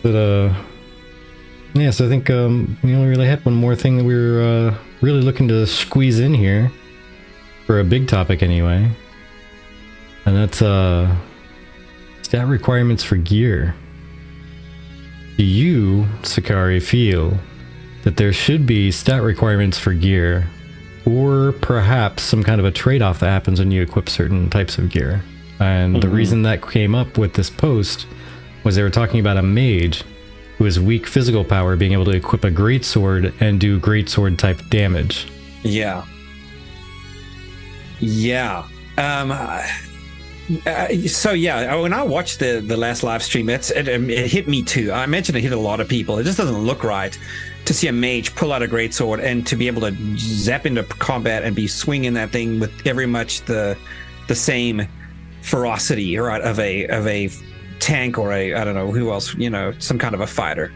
But yeah, so I think we really had one more thing that we were really looking to squeeze in here for a big topic anyway, and that's stat requirements for gear. Do you, Sechari, feel that there should be stat requirements for gear, or perhaps some kind of a trade-off that happens when you equip certain types of gear? And the reason that came up with this post was they were talking about a mage who has weak physical power being able to equip a greatsword and do greatsword type damage. Yeah. So yeah, when I watched the last live stream, it hit me too. I imagine it hit a lot of people. It just doesn't look right to see a mage pull out a greatsword and to be able to zap into combat and be swinging that thing with very much the same ferocity, right, of a tank or I don't know who else, some kind of a fighter.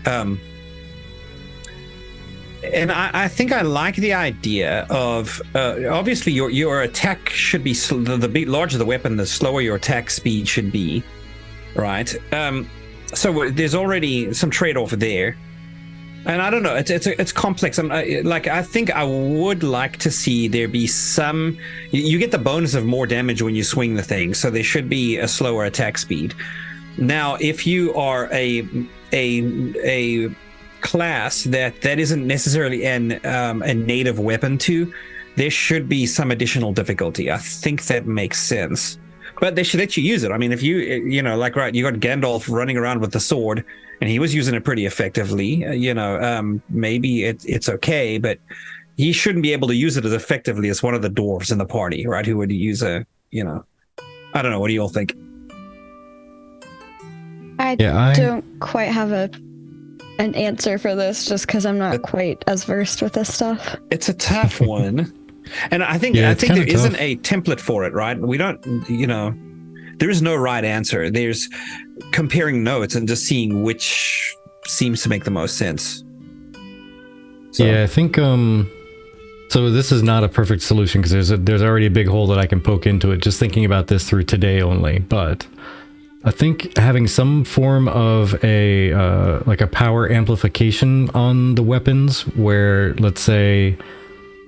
And I think I like the idea of obviously your attack should be the larger the weapon, the slower your attack speed should be, right? So there's already some trade-off there, and I don't know. It's complex. I think I would like to see there be some. You get the bonus of more damage when you swing the thing, so there should be a slower attack speed. Now, if you are a class that isn't necessarily a native weapon to, there should be some additional difficulty. I think that makes sense, but they should let you use it. I mean, if you you got Gandalf running around with the sword and he was using it pretty effectively, maybe it's okay, but he shouldn't be able to use it as effectively as one of the dwarves in the party, right, who would use I don't know, what do you all think? I don't quite have an answer for this, just because I'm not quite as versed with this stuff. It's a tough one, and I think there isn't a template for it, right? We don't, there is no right answer. There's comparing notes and just seeing which seems to make the most sense. So. Yeah, I think so this is not a perfect solution because there's already a big hole that I can poke into it just thinking about this through today only, but I think having some form of a like a power amplification on the weapons where, let's say,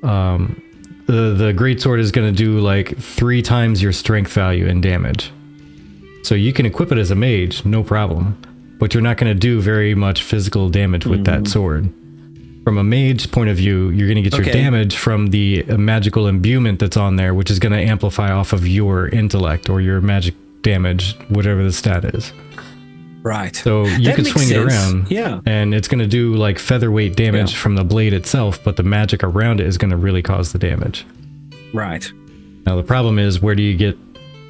the greatsword is going to do like 3 times your strength value in damage. So you can equip it as a mage, no problem, but you're not going to do very much physical damage with that sword. From a mage point of view, you're going to get your damage from the magical imbuement that's on there, which is going to amplify off of your intellect or your magic damage, whatever the stat is. Right. So you could swing it around. Yeah. And it's going to do like featherweight damage from the blade itself, but the magic around it is going to really cause the damage. Right. Now the problem is, where do you get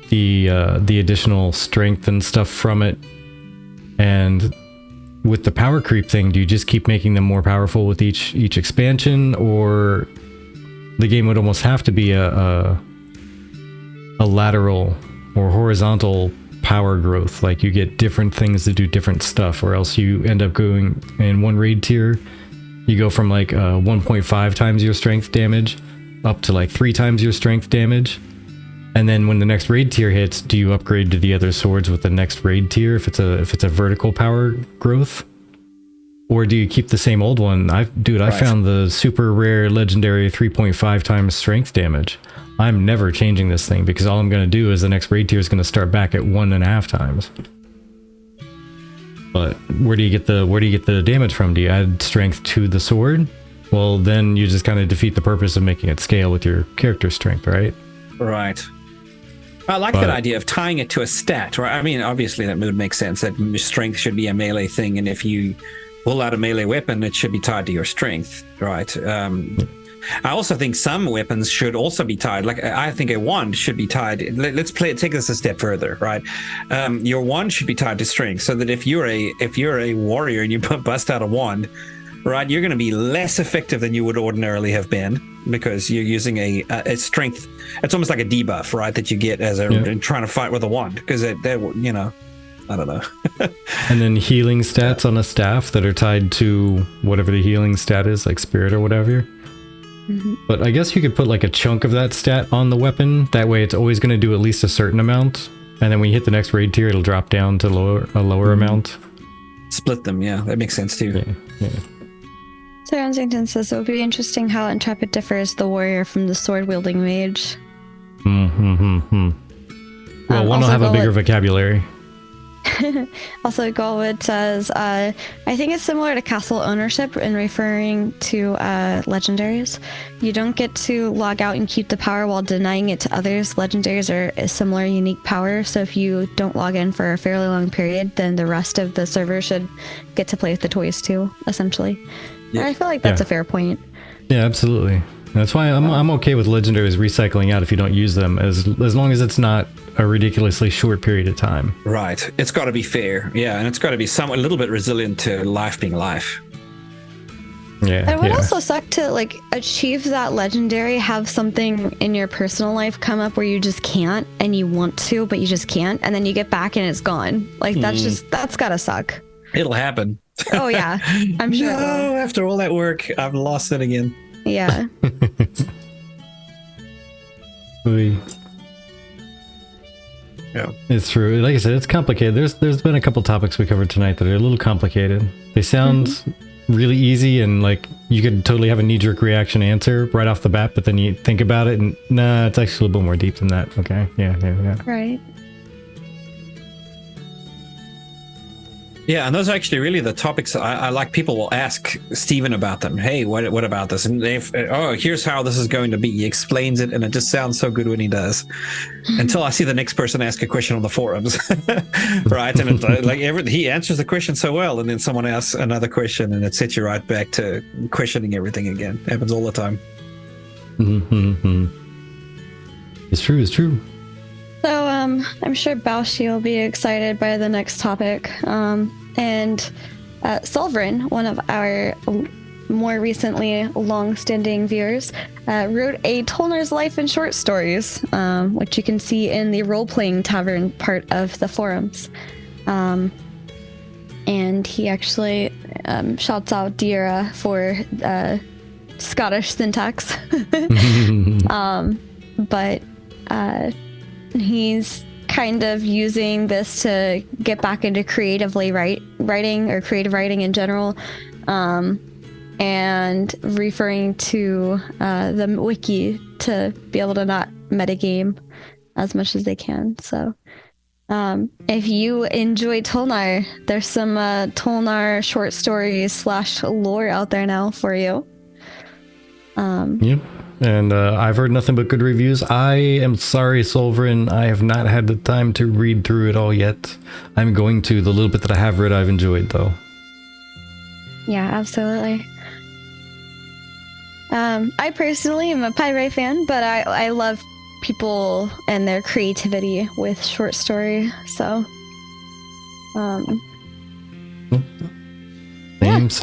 the additional strength and stuff from it? And with the power creep thing, do you just keep making them more powerful with each expansion, or the game would almost have to be a lateral or horizontal power growth? Like you get different things to do different stuff, or else you end up going in one raid tier, you go from like 1.5 times your strength damage up to like 3 times your strength damage. And then when the next raid tier hits, do you upgrade to the other swords with the next raid tier if it's a vertical power growth? Or do you keep the same old one? I found the super rare legendary 3.5 times strength damage. I'm never changing this thing because all I'm going to do is the next raid tier is going to start back at 1.5 times. But where do you get the damage from? Do you add strength to the sword? Well, then you just kind of defeat the purpose of making it scale with your character strength, right? Right. I like that idea of tying it to a stat, right? I mean, obviously that would make sense that strength should be a melee thing, and if you pull out a melee weapon, it should be tied to your strength, right? I also think some weapons should also be tied. Like I think a wand should be tied. Let's take this a step further, right? Your wand should be tied to strength, so that if you're a warrior and you bust out a wand, right, you're going to be less effective than you would ordinarily have been because you're using a strength. It's almost like a debuff, right, that you get as trying to fight with a wand, because I don't know. And then healing stats on a staff that are tied to whatever the healing stat is, like spirit or whatever. But I guess you could put like a chunk of that stat on the weapon. That way it's always going to do at least a certain amount. And then when you hit the next raid tier, it'll drop down to a lower amount. Split them, yeah. That makes sense too. Yeah. So Rensington says it would be interesting how Intrepid differs the warrior from the sword-wielding mage. Well, one will have a bigger vocabulary. Also, Galwood says, I think it's similar to castle ownership in referring to legendaries. You don't get to log out and keep the power while denying it to others. Legendaries are a similar unique power, so if you don't log in for a fairly long period, then the rest of the server should get to play with the toys too, essentially. Yeah. I feel like that's a fair point. Yeah, absolutely. That's why I'm okay with legendaries recycling out if you don't use them, as long as it's not a ridiculously short period of time. Right. It's got to be fair. Yeah, and it's got to be a little bit resilient to life being life. Yeah. It would also suck to like achieve that legendary, have something in your personal life come up where you just can't, and you want to, but you just can't, and then you get back and it's gone. Like that's gotta suck. It'll happen. Oh yeah, I'm sure. No, after all that work, I've lost it again. Yeah. Yeah, it's true. Like I said, it's complicated. There's been a couple topics we covered tonight that are a little complicated. They sound really easy, and like you could totally have a knee-jerk reaction answer right off the bat, but then you think about it and nah, it's actually a little bit more deep than that. Okay. Yeah. Right. Yeah, and those are actually really the topics I like. People will ask Steven about them. Hey, what about this? And here's how this is going to be. He explains it, and it just sounds so good when he does. Until I see the next person ask a question on the forums, right? And it's he answers the question so well, and then someone asks another question, and it sets you right back to questioning everything again. It happens all the time. It's true. So I'm sure Baushi will be excited by the next topic. And Solverin, one of our more recently long-standing viewers, wrote a Tolner's life in short stories, which you can see in the role-playing tavern part of the forums. and he actually shouts out Dira for Scottish syntax. But he's kind of using this to get back into creatively writing or creative writing in general, and referring to the wiki to be able to not metagame as much as they can. So if you enjoy Tolnar, there's some Tolnar short stories / lore out there now for you. Yep. And I've heard nothing but good reviews. I am sorry, Solverin, I have not had the time to read through it all yet. I'm going to. The little bit that I have read, I've enjoyed, though. Yeah, absolutely. I personally am a Pirate fan, but I love people and their creativity with short story. So, Same.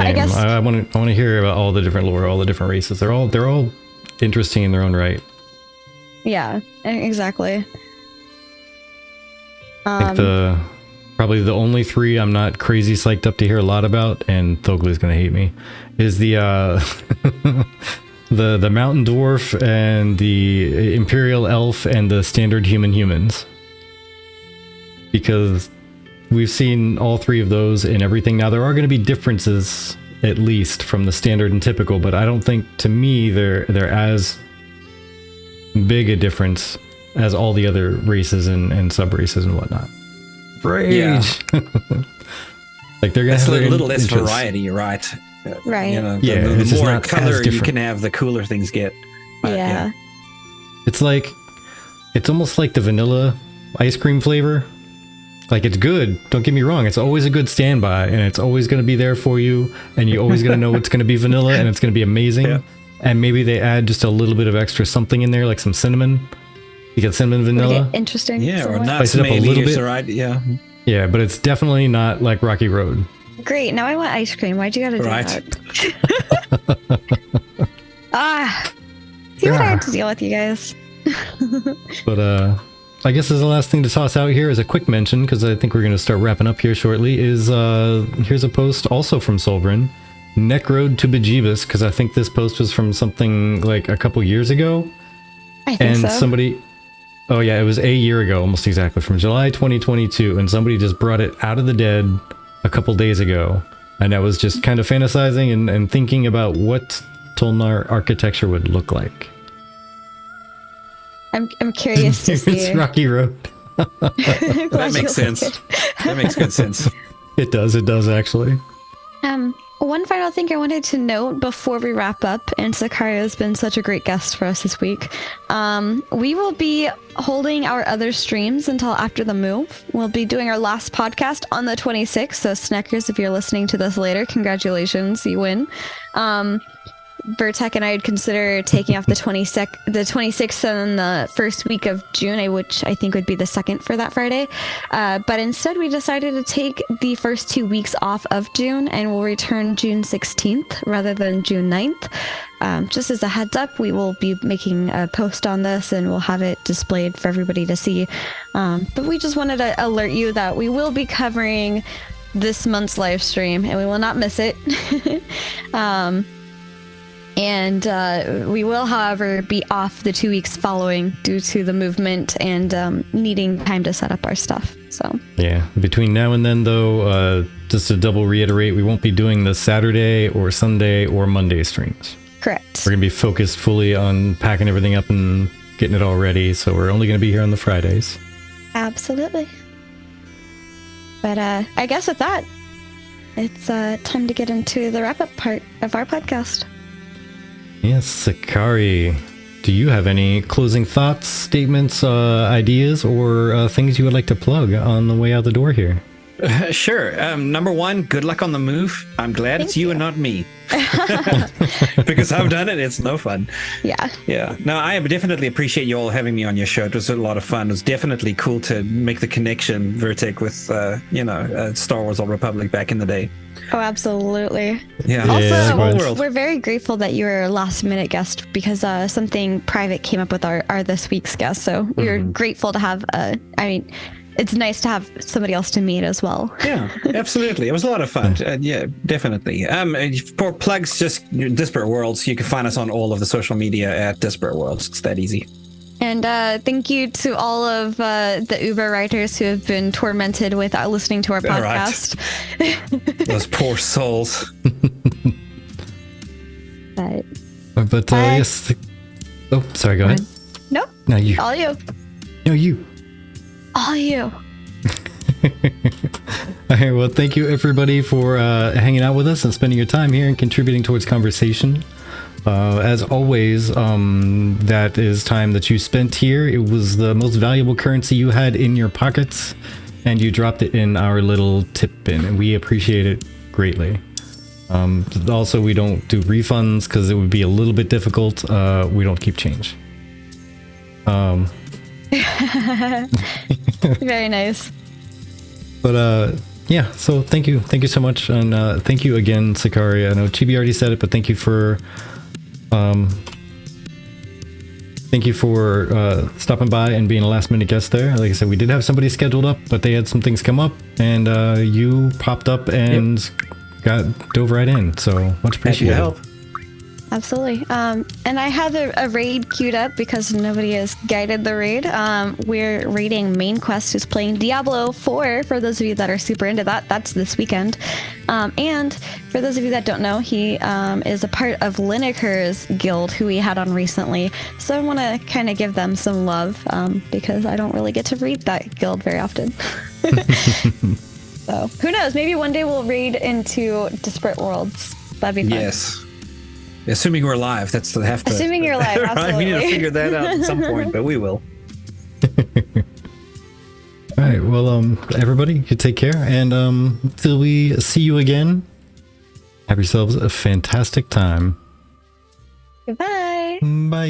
I guess I want to hear about all the different lore, all the different races. They're all interesting in their own right. Yeah, exactly. I think probably the only three I'm not crazy psyched up to hear a lot about, and Thoglu's gonna hate me, is the the mountain dwarf and the imperial elf and the standard humans, because we've seen all three of those in everything. Now there are going to be differences, at least from the standard and typical, but I don't think, to me, they're as big a difference as all the other races and sub races and whatnot. Rage. Yeah. Like they're gonna have a little less interests. variety, right? Right. You know, Yeah, the it's just more not color as you different. can have, the cooler things get. But, Yeah. It's almost like the vanilla ice cream flavor. Like, it's good, don't get me wrong, it's always a good standby, and it's always going to be there for you, and you're always going to know it's going to be vanilla, and it's going to be amazing. Yeah. And maybe they add just a little bit of extra something in there, like some cinnamon. You get cinnamon vanilla. Interesting. Yeah, or somewhat. nuts Spice it up a maybe, little bit. right? Yeah. Yeah, but it's definitely not like Rocky Road. Great. Now I want ice cream. Why'd you gotta do Right. that? See what I have to deal with, you guys. But I guess as the last thing to toss out here is a quick mention, because I think we're going to start wrapping up here shortly, is here's a post also from Solverin, Neck Road to Bejeebus, because I think this post was from something like a couple years ago. I think And so. somebody, oh yeah, it was a year ago, almost exactly, from July 2022, and somebody just brought it out of the dead a couple days ago. And I was just kind of fantasizing and thinking about what Tolnar architecture would look like. I'm curious to see. It's Rocky Road. That makes sense. That makes good sense. It does actually. One final thing I wanted to note before we wrap up, and Sechari has been such a great guest for us this week. We will be holding our other streams until after the move. We'll be doing our last podcast on the 26th. So Snackers, if you're listening to this later, congratulations, you win. Vertec and I would consider taking off the 26th and the first week of June, which I think would be the second for that Friday. But instead, we decided to take the first 2 weeks off of June, and we'll return June 16th rather than June 9th. Just as a heads up, we will be making a post on this, and we'll have it displayed for everybody to see. But we just wanted to alert you that we will be covering this month's live stream, and we will not miss it. And we will, however, be off the 2 weeks following due to the movement and needing time to set up our stuff. So Yeah. Between now and then, though, just to double reiterate, we won't be doing the Saturday or Sunday or Monday streams. correct. We're going to be focused fully on packing everything up and getting it all ready. So we're only going to be here on the Fridays. Absolutely. But I guess with that, it's time to get into the wrap-up part of our podcast. Yes, Sechari, do you have any closing thoughts, statements, ideas, or things you would like to plug on the way out the door here? Sure. Number one, good luck on the move. I'm glad it's you and not me. Because I've done it. It's no fun. Yeah. Yeah. No, I definitely appreciate you all having me on your show. It was a lot of fun. It was definitely cool to make the connection, Vertec, with, Star Wars Old Republic back in the day. Oh, absolutely. Yeah. Yeah, Also, quite. world. we're very grateful that you were a last minute guest because something private came up with our this week's guest. So we were grateful to have, it's nice to have somebody else to meet as well. Yeah, absolutely. It was a lot of fun. Yeah, definitely. For plugs, just Disparate Worlds. You can find us on all of the social media at Disparate Worlds. It's that easy. And thank you to all of the Uber writers who have been tormented without listening to our podcast. Right. Those poor souls. But yes. Oh, sorry. Go ahead. Nope. No, you. All you. No, you. All you. All right. Well, thank you everybody for hanging out with us and spending your time here and contributing towards conversation. As always, that is time that you spent here. It was the most valuable currency you had in your pockets, and you dropped it in our little tip bin, and we appreciate it greatly. Also, we don't do refunds because it would be a little bit difficult. We don't keep change. Very nice. But yeah, so thank you so much, and thank you again, Sechari. I know Chibi already said it, but thank you for stopping by and being a last minute guest there. Like I said, we did have somebody scheduled up, but they had some things come up, and you popped up and dove right in. So much appreciated. Happy to help. Absolutely. And I have a raid queued up because nobody has guided the raid. We're raiding Main Quest, who's playing Diablo 4, for those of you that are super into that. That's this weekend. And for those of you that don't know, he is a part of Lineker's guild, who we had on recently. So I want to kind of give them some love because I don't really get to raid that guild very often. So who knows? Maybe one day we'll raid into Disparate Worlds. That'd be fun. Yes. Assuming we're live, that's the have to. Assuming you're live, absolutely. Right? We need to figure that out at some point, but we will. All right. Well, everybody, you take care, and till we see you again, have yourselves a fantastic time. Goodbye. Bye.